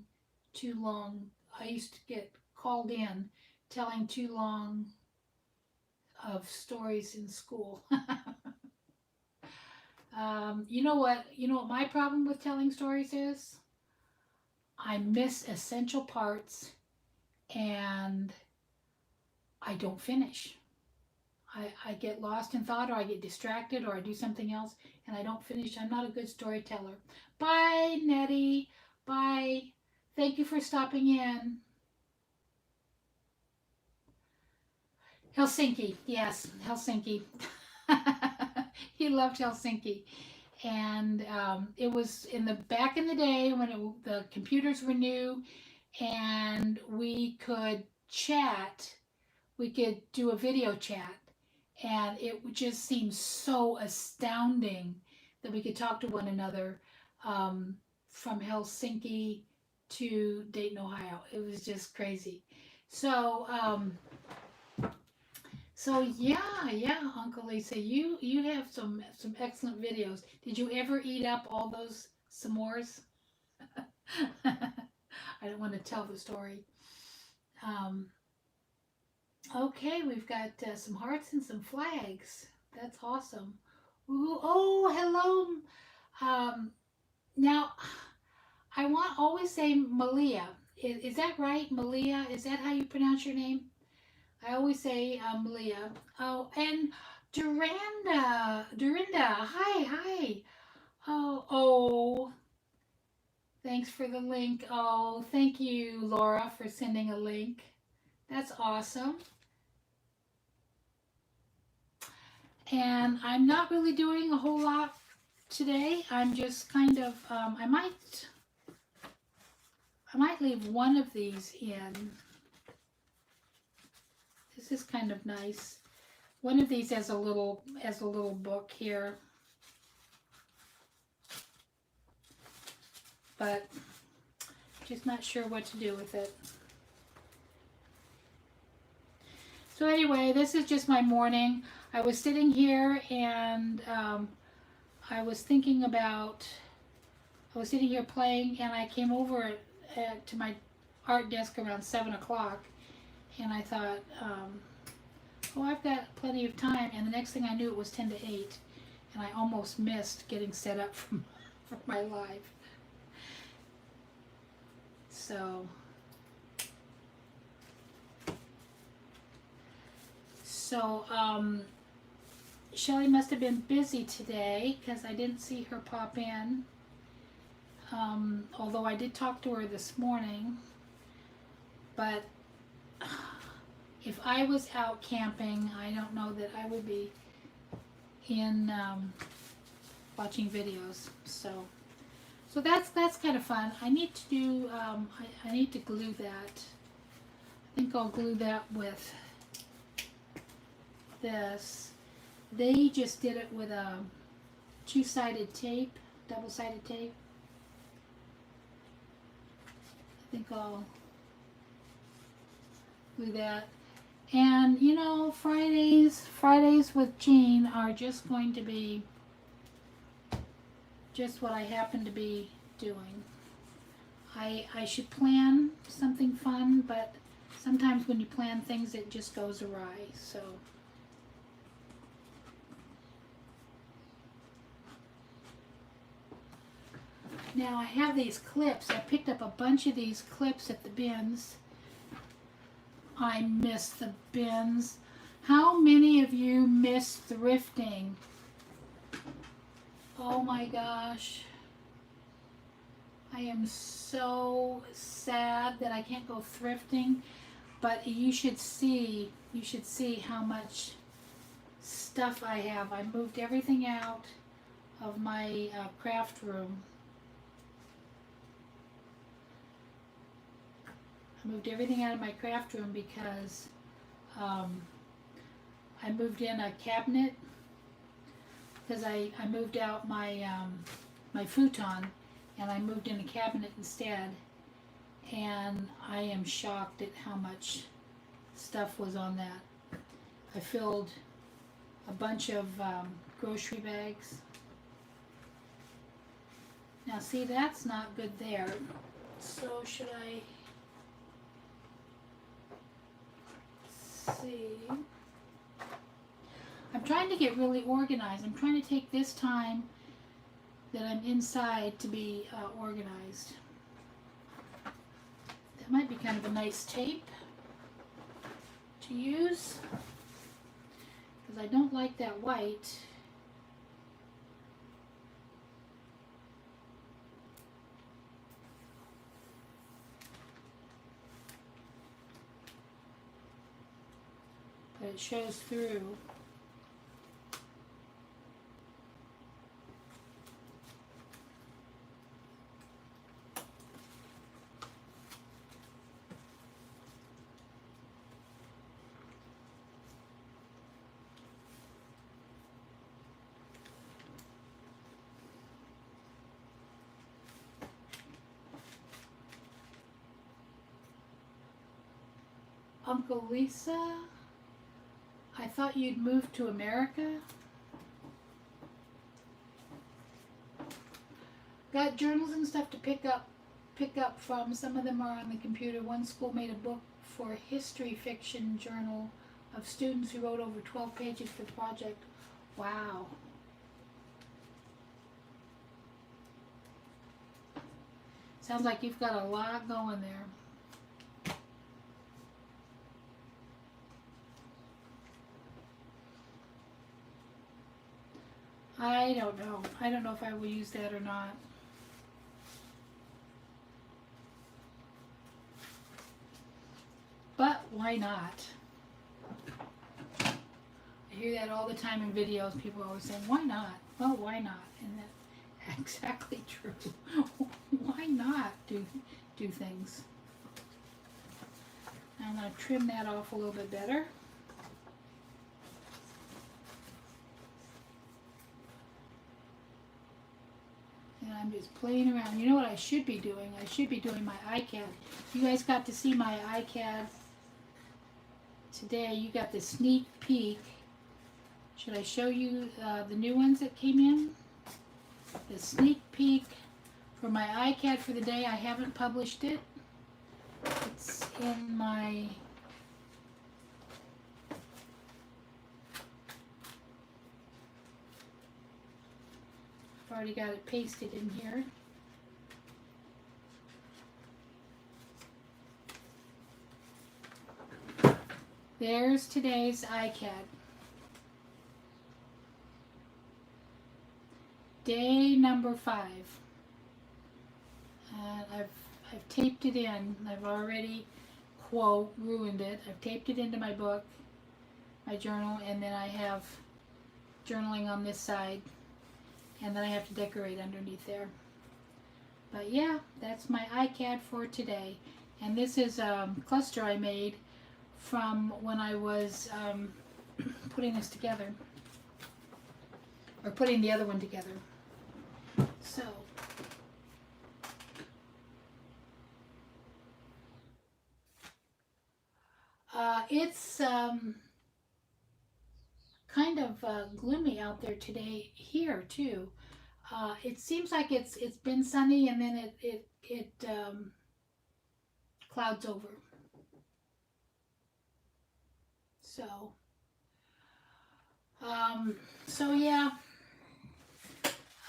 too long. I used to get called in telling too long of stories in school. You know what? You know what my problem with telling stories is? I miss essential parts and I don't finish. I get lost in thought or I get distracted or I do something else and I don't finish. I'm not a good storyteller. Bye, Nettie. Bye. Thank you for stopping in. Helsinki. Yes, Helsinki. He loved Helsinki. And it was in the back in the day when the computers were new and we could chat. We could do a video chat and it just seemed so astounding that we could talk to one another from Helsinki to Dayton, Ohio. It was just crazy. So, yeah, Uncle Lisa, you have some excellent videos. Did you ever eat up all those s'mores? I don't want to tell the story. Um, Okay, we've got some hearts and some flags. That's awesome. Ooh, oh, hello. Now, I want always say Malia. Is that right, Malia? Is that how you pronounce your name? I always say Malia. Oh, and Dorinda. Hi, hi. Oh. Thanks for the link. Oh, thank you, Laura, for sending a link. That's awesome. And I'm not really doing a whole lot today. I'm just kind of, I might leave one of these in. This is kind of nice. One of these as a little book here. But just not sure what to do with it. So anyway, this is just my morning. I was sitting here and I was sitting here playing and I came over to my art desk around 7 o'clock and I thought, oh, I've got plenty of time, and the next thing I knew it was 10 to 8 and I almost missed getting set up for my live. So Shelly must have been busy today because I didn't see her pop in. Although I did talk to her this morning. But if I was out camping, I don't know that I would be in watching videos. So that's kind of fun. I need to do. I need to glue that. I think I'll glue that with this. They just did it with a two-sided tape, double-sided tape. I think I'll glue that. And you know, Fridays with Jeanne are just going to be just what I happen to be doing. I should plan something fun, but sometimes when you plan things, it just goes awry. So now I have these clips. I picked up a bunch of these clips at the bins. I miss the bins. How many of you miss thrifting? Oh my gosh. I am so sad that I can't go thrifting, but you should see how much stuff I have. I moved everything out of my craft room. I moved everything out of my craft room because I moved in a cabinet because I moved out my my futon and I moved in a cabinet instead. and I am shocked at how much stuff was on that. I filled a bunch of grocery bags. Now see, that's not good there. So should I see? I'm trying to get really organized. I'm trying to take this time that I'm inside to be organized. That might be kind of a nice tape to use, because I don't like that white. But it shows through. Uncle Lisa, I thought you'd moved to America. Got journals and stuff to pick up from. Some of them are on the computer. One school made a book for history fiction journal of students who wrote over 12 pages for the project. Wow. Sounds like you've got a lot going there. I don't know. I don't know if I will use that or not. But why not? I hear that all the time in videos. People are always saying, why not? Well, why not? And that's exactly true. Why not do things? I'm going to trim that off a little bit better. And I'm just playing around. You know what I should be doing? I should be doing my iCAD. You guys got to see my iCAD today. You got the sneak peek. Should I show you the new ones that came in? The sneak peek for my iCAD for the day. I haven't published it. It's in my... I've already got it pasted in here. There's today's iCAD. Day number 5. And I've taped it in. I've already, quote, ruined it. I've taped it into my book, my journal, and then I have journaling on this side. And then I have to decorate underneath there. But yeah, that's my iCAD for today. And this is a cluster I made from when I was putting this together. Or putting the other one together. So. It's kind of gloomy out there today here too. It seems like it's been sunny and then it clouds over. So yeah.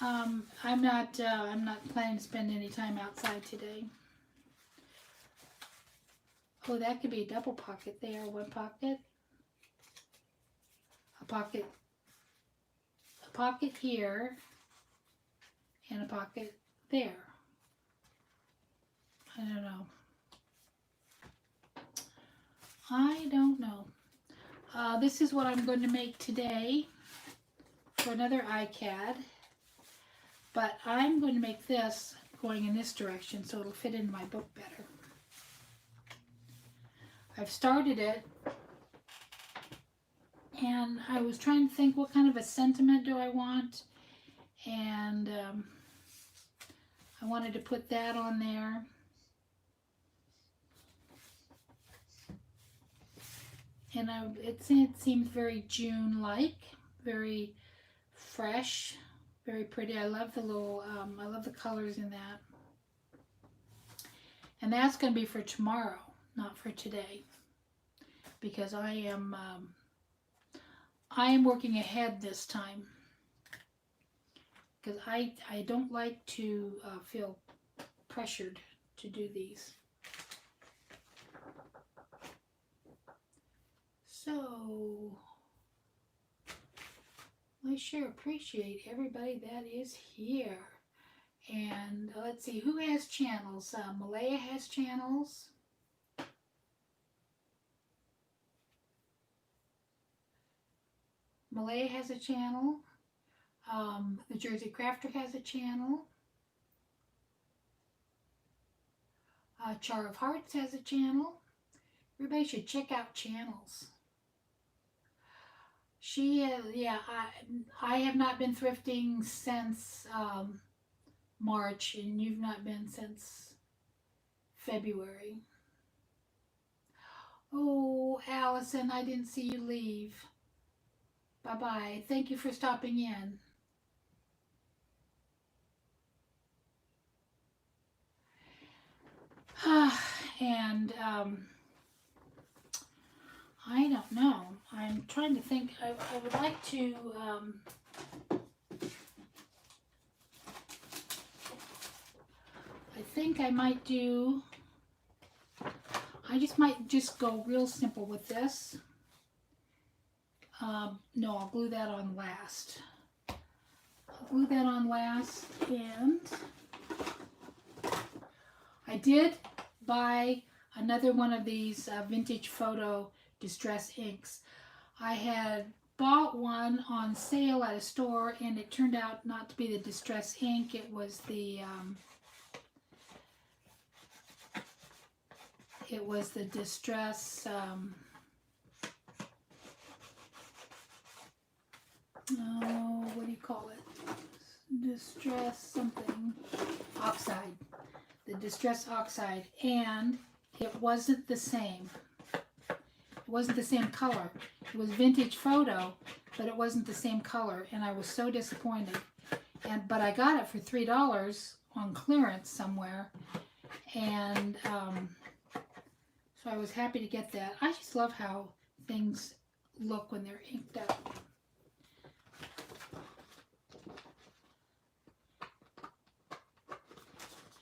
I'm not planning to spend any time outside today. Oh, that could be a double pocket there. One pocket, a pocket here, and a pocket there. I don't know. This is what I'm going to make today for another iCAD. But I'm going to make this going in this direction so it'll fit into my book better. I've started it, and I was trying to think what kind of a sentiment do I want, and I wanted to put that on there, And it seems very June-like, very fresh, very pretty. I love the little, I love the colors in that. And that's going to be for tomorrow, not for today, because I am working ahead this time, because I don't like to feel pressured to do these. So I sure appreciate everybody that is here. And let's see, who has channels? Malaya has channels. Malaya has a channel. The Jersey Crafter has a channel. Char of Hearts has a channel. Everybody should check out channels. Yeah, I have not been thrifting since March, and you've not been since February. Oh, Allison, I didn't see you leave. Bye-bye. Thank you for stopping in. And I don't know. I'm trying to think. I would like to I think I might do, I might just go real simple with this. No, I'll glue that on last. I'll glue that on last. And I did buy another one of these vintage photo distress inks. I had bought one on sale at a store, and it turned out not to be the distress ink. It was the distress oh, what do you call it? Distress something oxide. The distress oxide, and it wasn't the same. It wasn't the same color. It was vintage photo, but it wasn't the same color, and I was so disappointed. But I got it for $3 on clearance somewhere, and so I was happy to get that. I just love how things look when they're inked up.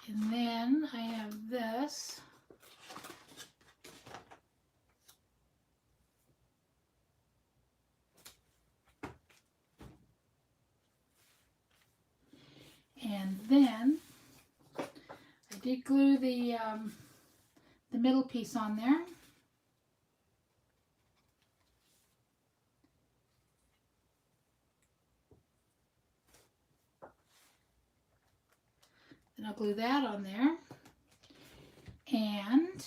And then I have this. And then I did glue the middle piece on there. Then I'll glue that on there. And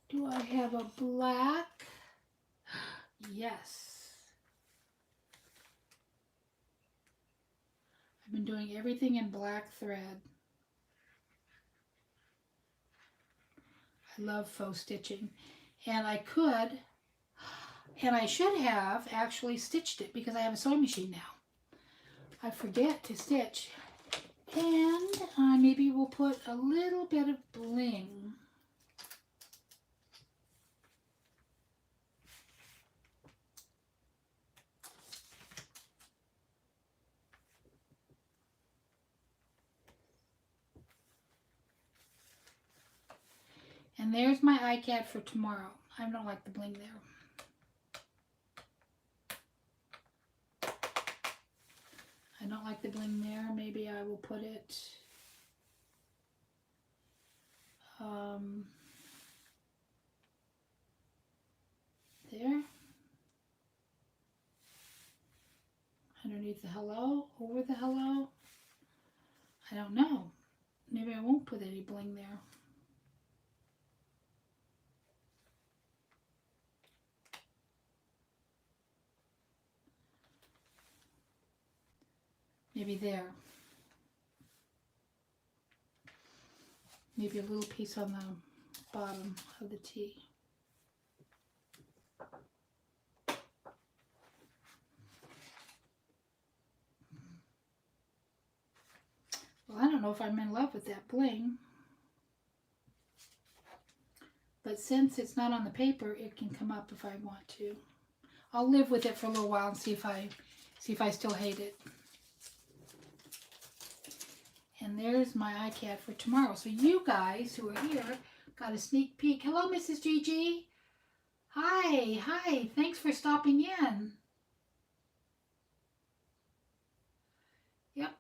do I have a black? Yes. I've been doing everything in black thread. I love faux stitching. And I could, and I should have actually stitched it because I have a sewing machine now. I forget to stitch. And maybe we'll put a little bit of bling. And there's my iCat for tomorrow. I don't like the bling there. I don't like the bling there. Maybe I will put it there. Underneath the hello, over the hello. I don't know. Maybe I won't put any bling there. Maybe there. Maybe a little piece on the bottom of the T. Well, I don't know if I'm in love with that bling. But since it's not on the paper, it can come up if I want to. I'll live with it for a little while and see if I still hate it. And there's my iCad for tomorrow. So you guys who are here got a sneak peek. Hello, Mrs. Gigi. Hi, hi. Thanks for stopping in. Yep.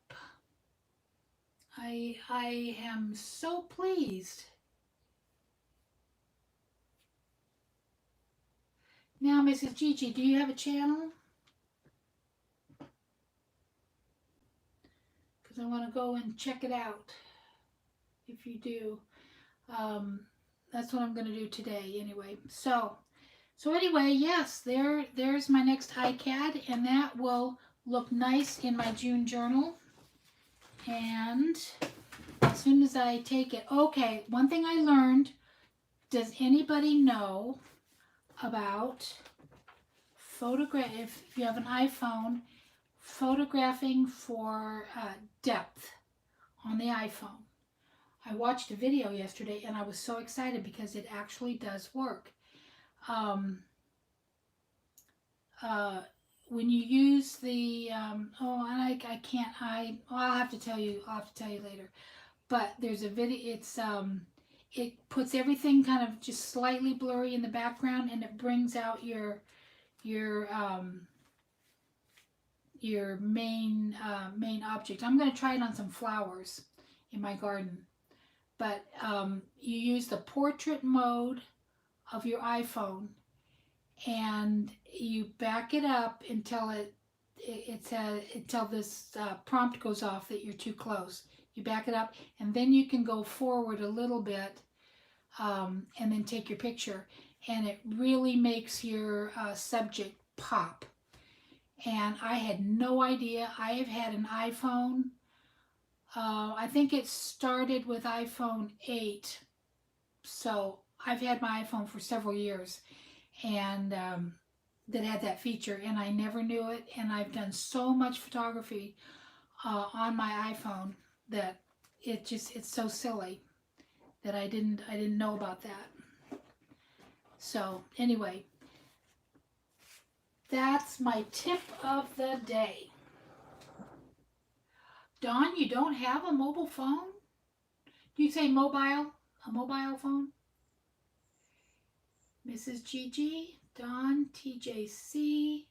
I am so pleased. Now, Mrs. Gigi, do you have a channel? Because I want to go and check it out. If you do, that's what I'm going to do today. Anyway, so anyway, yes, there's my next iCad, and that will look nice in my June journal. And as soon as I take it, okay, one thing I learned. Does anybody know about if you have an iPhone, photographing for depth on the iPhone? I watched a video yesterday and I was so excited because it actually does work. When you use the I'll have to tell you later. But there's a video. It puts everything kind of just slightly blurry in the background, and it brings out your main object. I'm going to try it on some flowers in my garden. But you use the portrait mode of your iPhone, and you back it up until until this prompt goes off that you're too close. You back it up, and then you can go forward a little bit, and then take your picture, and it really makes your subject pop. And I had no idea. I have had an iPhone. I think it started with iPhone 8. So I've had my iPhone for several years, and that had that feature, and I never knew it. And I've done so much photography on my iPhone that it's so silly that I didn't know about that. So anyway, that's my tip of the day. Dawn, you don't have a mobile phone? Do you say mobile? A mobile phone? Mrs. Gigi, Dawn, TJC.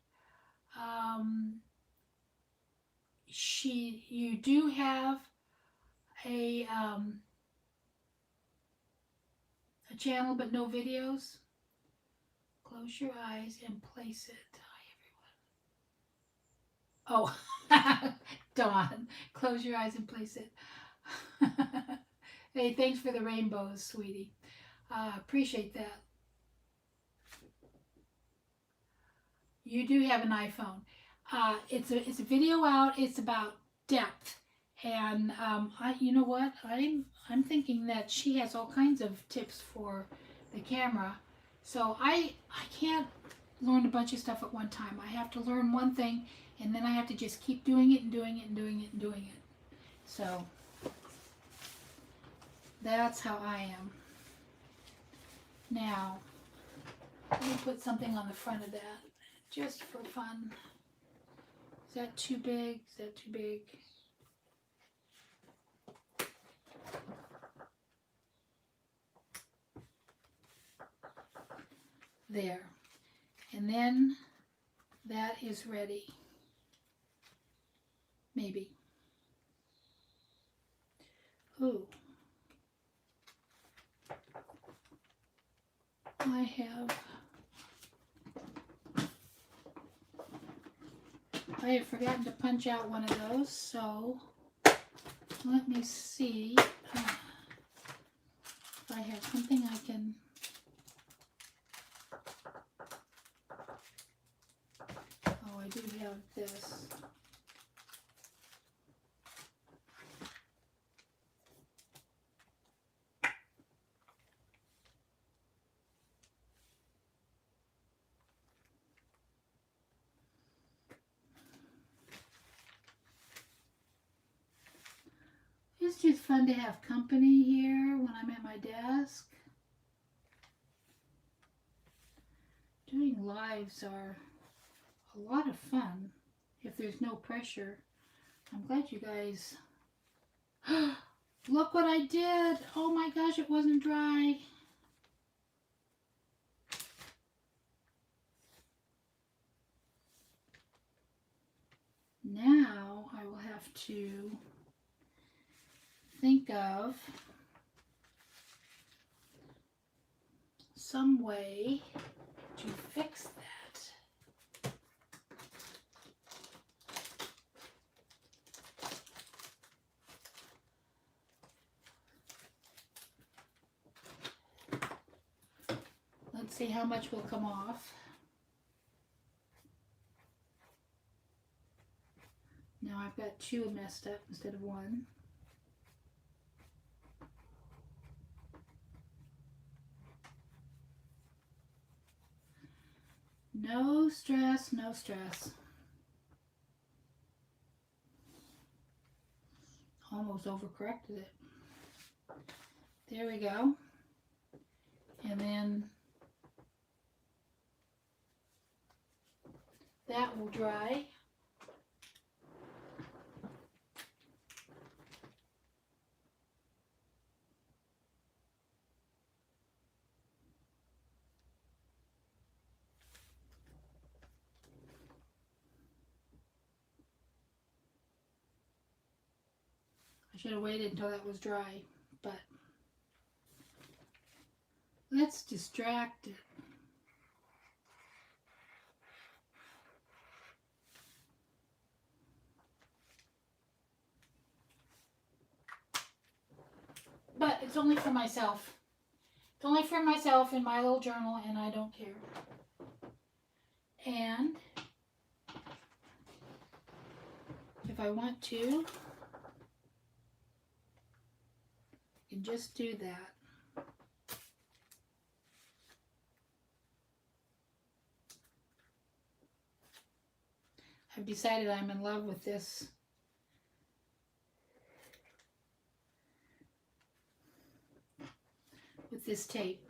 You do have a channel but no videos. Close your eyes and place it. Hi, everyone. Oh, Dawn, close your eyes and place it. Hey, thanks for the rainbows, sweetie. Appreciate that. You do have an iPhone. It's a video out. It's about depth, and you know what? I'm thinking that she has all kinds of tips for the camera. So I can't learn a bunch of stuff at one time. I have to learn one thing, and then I have to just keep doing it and doing it and doing it and doing it. So that's how I am. Now, let me put something on the front of that, just for fun. Is that too big? Is that too big? There. And then that is ready. Maybe. Ooh. I have forgotten to punch out one of those, so let me see if I have something I can. Oh, I do have this. it's just fun to have company here when I'm at my desk. Doing lives are a lot of fun if there's no pressure. I'm glad you guys... Look what I did! Oh my gosh, it wasn't dry. Now I will have to think of some way to fix that. Let's see how much will come off. Now I've got two messed up instead of one. No stress, no stress. Almost overcorrected it. There we go. And then that will dry. I should have waited until that was dry, but let's distract it. But it's only for myself. It's only for myself in my little journal, and I don't care. And if I want to, I can just do that. I've decided I'm in love with this. With this tape.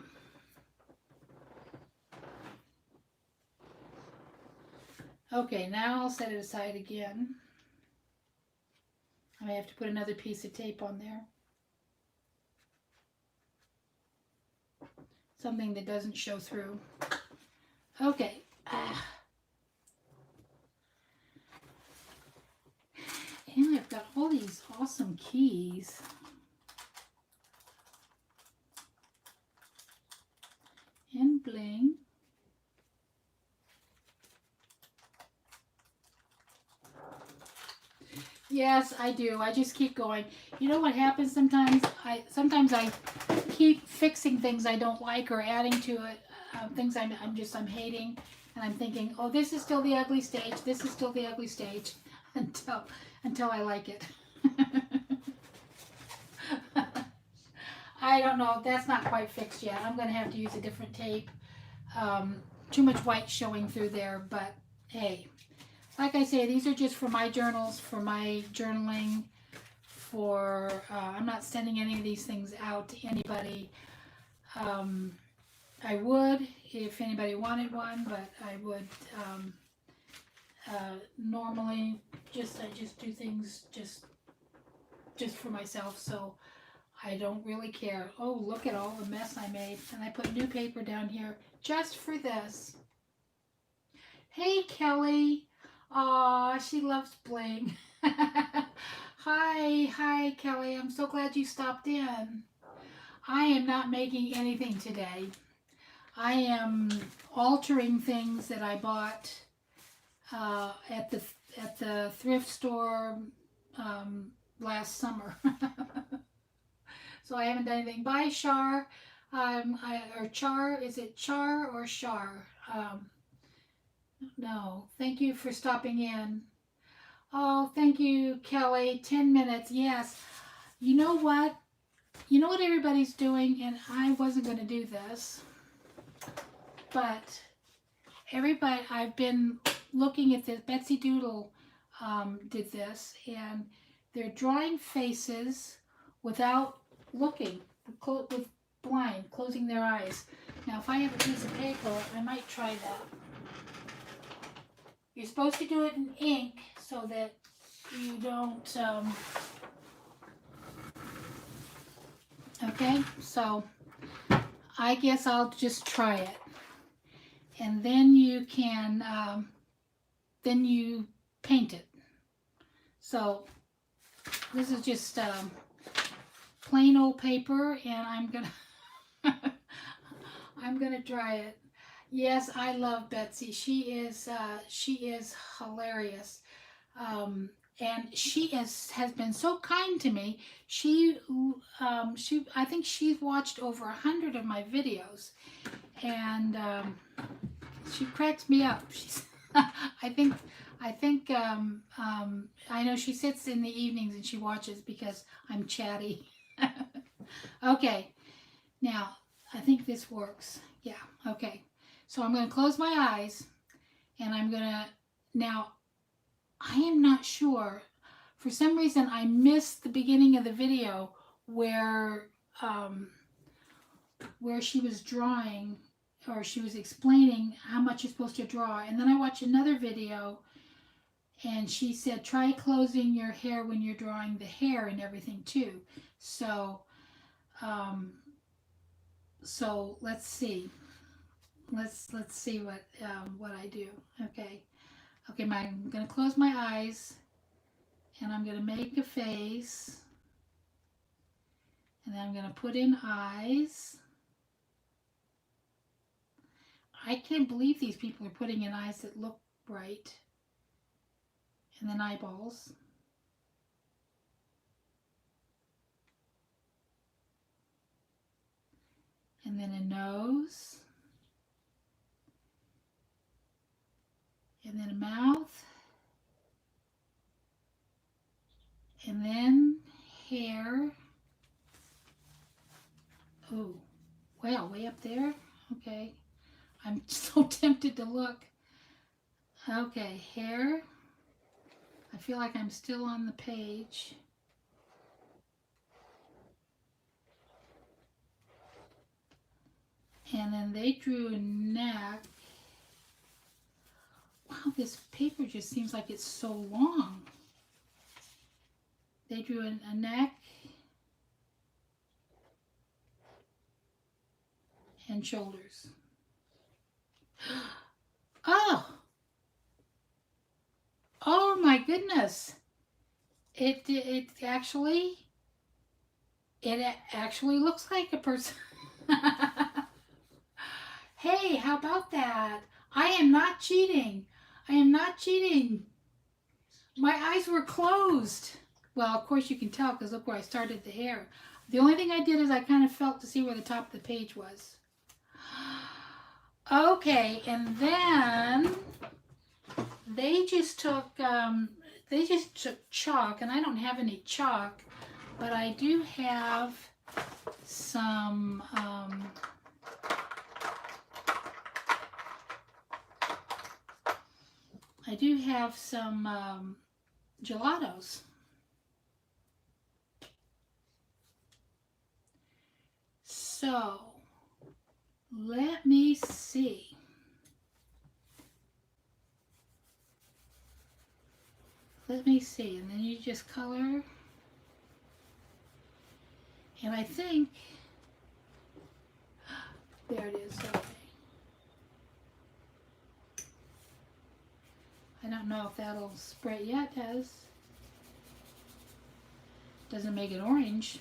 Okay, now I'll set it aside again. I may have to put another piece of tape on there. Something that doesn't show through. Okay. And I've got all these awesome keys. And bling. Yes, I do. I just keep going. You know what happens sometimes? Sometimes I keep fixing things I don't like or adding to it, things I'm hating, and I'm thinking, oh, this is still the ugly stage. This is still the ugly stage, until I like it. I don't know. That's not quite fixed yet. I'm going to have to use a different tape. Too much white showing through there, but hey. Like I say, these are just for my journals, for my journaling, I'm not sending any of these things out to anybody. I would if anybody wanted one, but I would normally I just do things just for myself, so I don't really care. Oh, look at all the mess I made. And I put new paper down here just for this. Hey, Kelly. Aw, she loves bling. Hi, Kelly. I'm so glad you stopped in. I am not making anything today. I am altering things that I bought at the thrift store last summer. So I haven't done anything. Bye, Char. Or Char. Is it Char or Char? No, thank you for stopping in. Oh, thank you, Kelly. 10 minutes, yes. You know what? You know what everybody's doing, and I wasn't going to do this, but I've been looking at this. Bettsy Doodle did this, and they're drawing faces without looking, with blind, closing their eyes. Now, if I have a piece of paper, I might try that. You're supposed to do it in ink so that you don't, okay, so I guess I'll just try it. And then you can, then you paint it. So this is just plain old paper, and I'm gonna try it. Yes, I love Betsy. She is hilarious, and she has been so kind to me. I think she's watched over 100 of my videos, and she cracks me up. She's I know she sits in the evenings and she watches because I'm chatty. Okay, now I think this works. Yeah, okay. So I'm going to close my eyes, and I'm going to, now I am not sure. For some reason I missed the beginning of the video where she was drawing, or she was explaining how much you're supposed to draw. And then I watched another video, and she said try closing your hair when you're drawing the hair and everything too. So so let's see. Let's see what I do. Okay, I'm gonna close my eyes, and I'm gonna make a face, and then I'm gonna put in eyes. I can't believe these people are putting in eyes that look right. And then eyeballs. And then a nose. And then a mouth. And then hair. Oh, wow, way up there. Okay. I'm so tempted to look. Okay, hair. I feel like I'm still on the page. And then they drew a neck. Wow, this paper just seems like it's so long. They drew a neck and shoulders. Oh! Oh my goodness! It actually looks like a person. Hey, how about that? I am not cheating. I am not cheating. My eyes were closed. Well, of course you can tell because look where I started the hair. The only thing I did is I kind of felt to see where the top of the page was. Okay, and then they just took chalk, and I don't have any chalk, but I do have some gelatos. So let me see. Let me see, and then you just color. And I think, there it is, okay. I don't know if that'll spray, yeah it does. Doesn't make it orange.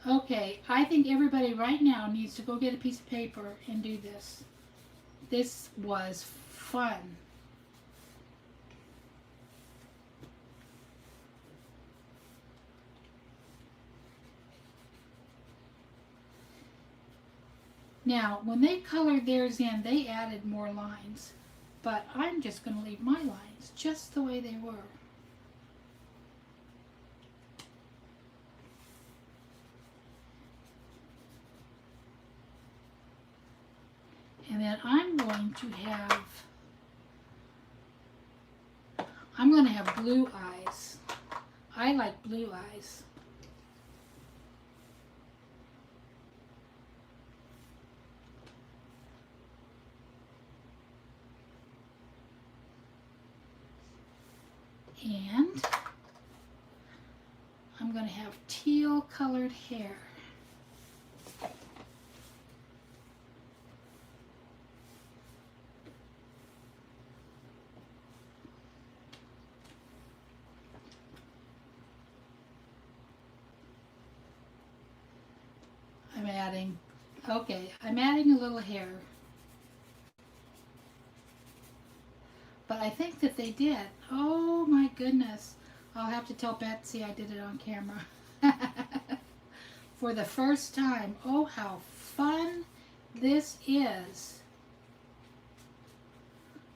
Okay, I think everybody right now needs to go get a piece of paper and do this. This was fun. Now, when they colored theirs in, they added more lines, but I'm just going to leave my lines just the way they were. And then I'm going to have blue eyes. I like blue eyes. And I'm going to have teal colored hair. I'm adding a little hair. But I think that they did. Oh my goodness. I'll have to tell Betsy I did it on camera. For the first time. Oh, how fun this is.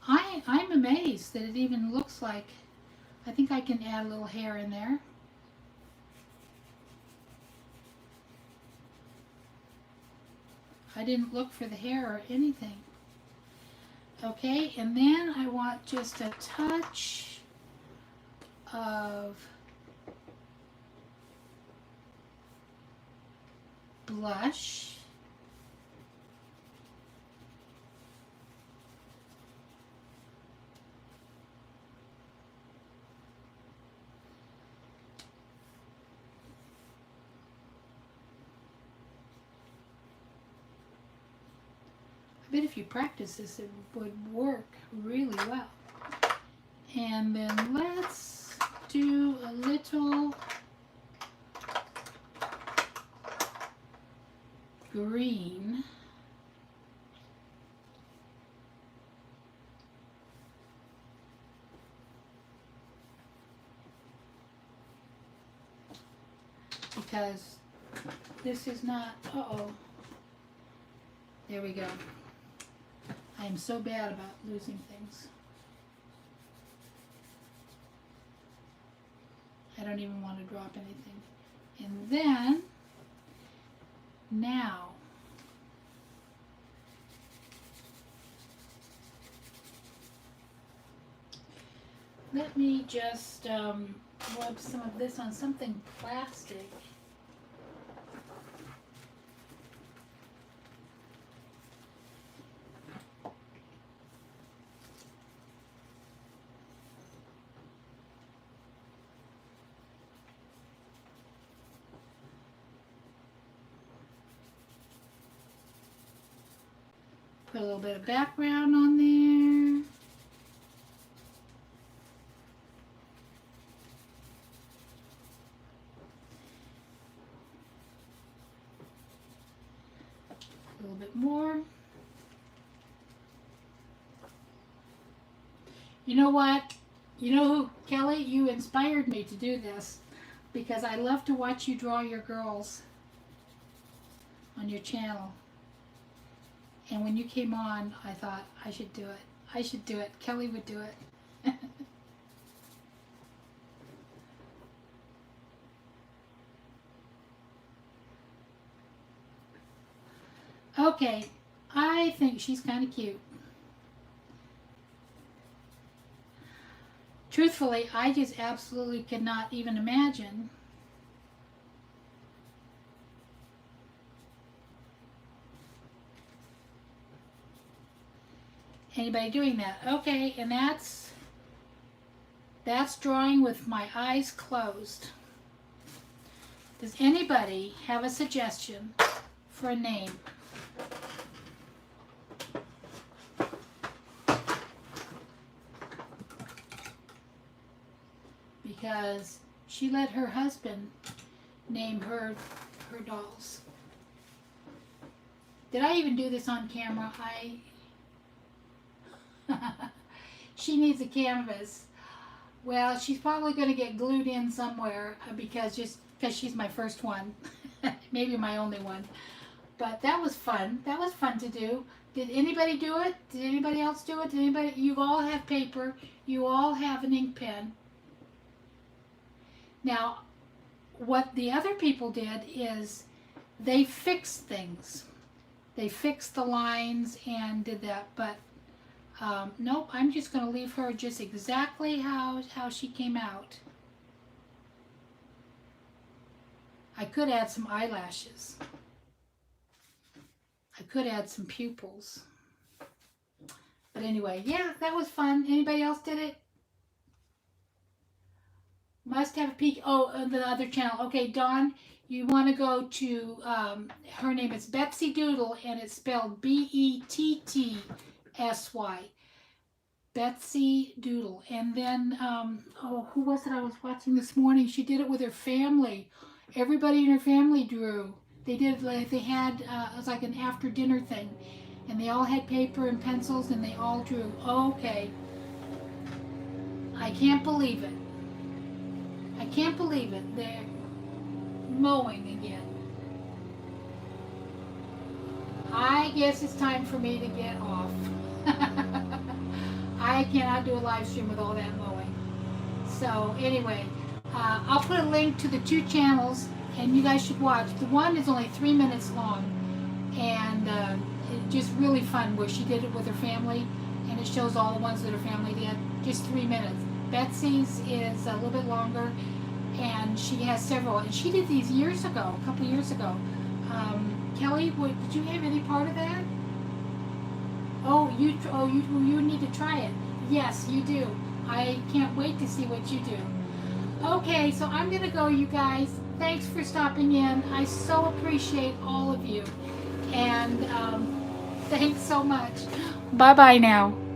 I'm amazed that it even looks like, I think I can add a little hair in there. I didn't look for the hair or anything. Okay, and then I want just a touch of blush. I bet if you practice this, it would work really well. And then let's do a little green. Because this is not, uh-oh. There we go. I am so bad about losing things. I don't even want to drop anything. And then, now, let me just rub some of this on something plastic. Put a little bit of background on there. A little bit more. You know what? You know who, Kelly? You inspired me to do this because I love to watch you draw your girls on your channel. And when you came on, I thought, I should do it. I should do it. Kelly would do it. Okay, I think she's kind of cute. Truthfully, I just absolutely could not even imagine anybody doing that. Okay, and that's drawing with my eyes closed. Does anybody have a suggestion for a name? Because she let her husband name her dolls. Did I even do this on camera? She needs a canvas. Well, she's probably going to get glued in somewhere because she's my first one. Maybe my only one. But that was fun. That was fun to do. Did anybody do it? Did anybody else do it? Did anybody? You all have paper. You all have an ink pen. Now, what the other people did is they fixed things. they fixed the lines and did that, but nope, I'm just going to leave her just exactly how she came out. I could add some eyelashes. I could add some pupils. But anyway, yeah, that was fun. Anybody else did it? Must have a peek. Oh, the other channel. Okay, Dawn, you want to go to, her name is Bettsy Doodle, and it's spelled Bettsy. Bettsy Doodle. And then, oh, who was it I was watching this morning? She did it with her family. Everybody in her family drew. They did, like, they had, it was like an after dinner thing. And they all had paper and pencils, and they all drew. Okay. I can't believe it. I can't believe it. They're mowing again. I guess it's time for me to get off. I cannot do a live stream with all that mowing. So anyway, I'll put a link to the 2 channels, and you guys should watch. The one is only 3 minutes long, and it's just really fun, where she did it with her family, and it shows all the ones that her family did. Just 3 minutes. Betsy's is a little bit longer, and she has several, and she did these years ago, a couple years ago. Kelly, did you have any part of that? Oh, you need to try it. Yes, you do. I can't wait to see what you do. Okay, so I'm gonna go, you guys. Thanks for stopping in. I so appreciate all of you, and thanks so much. Bye bye now.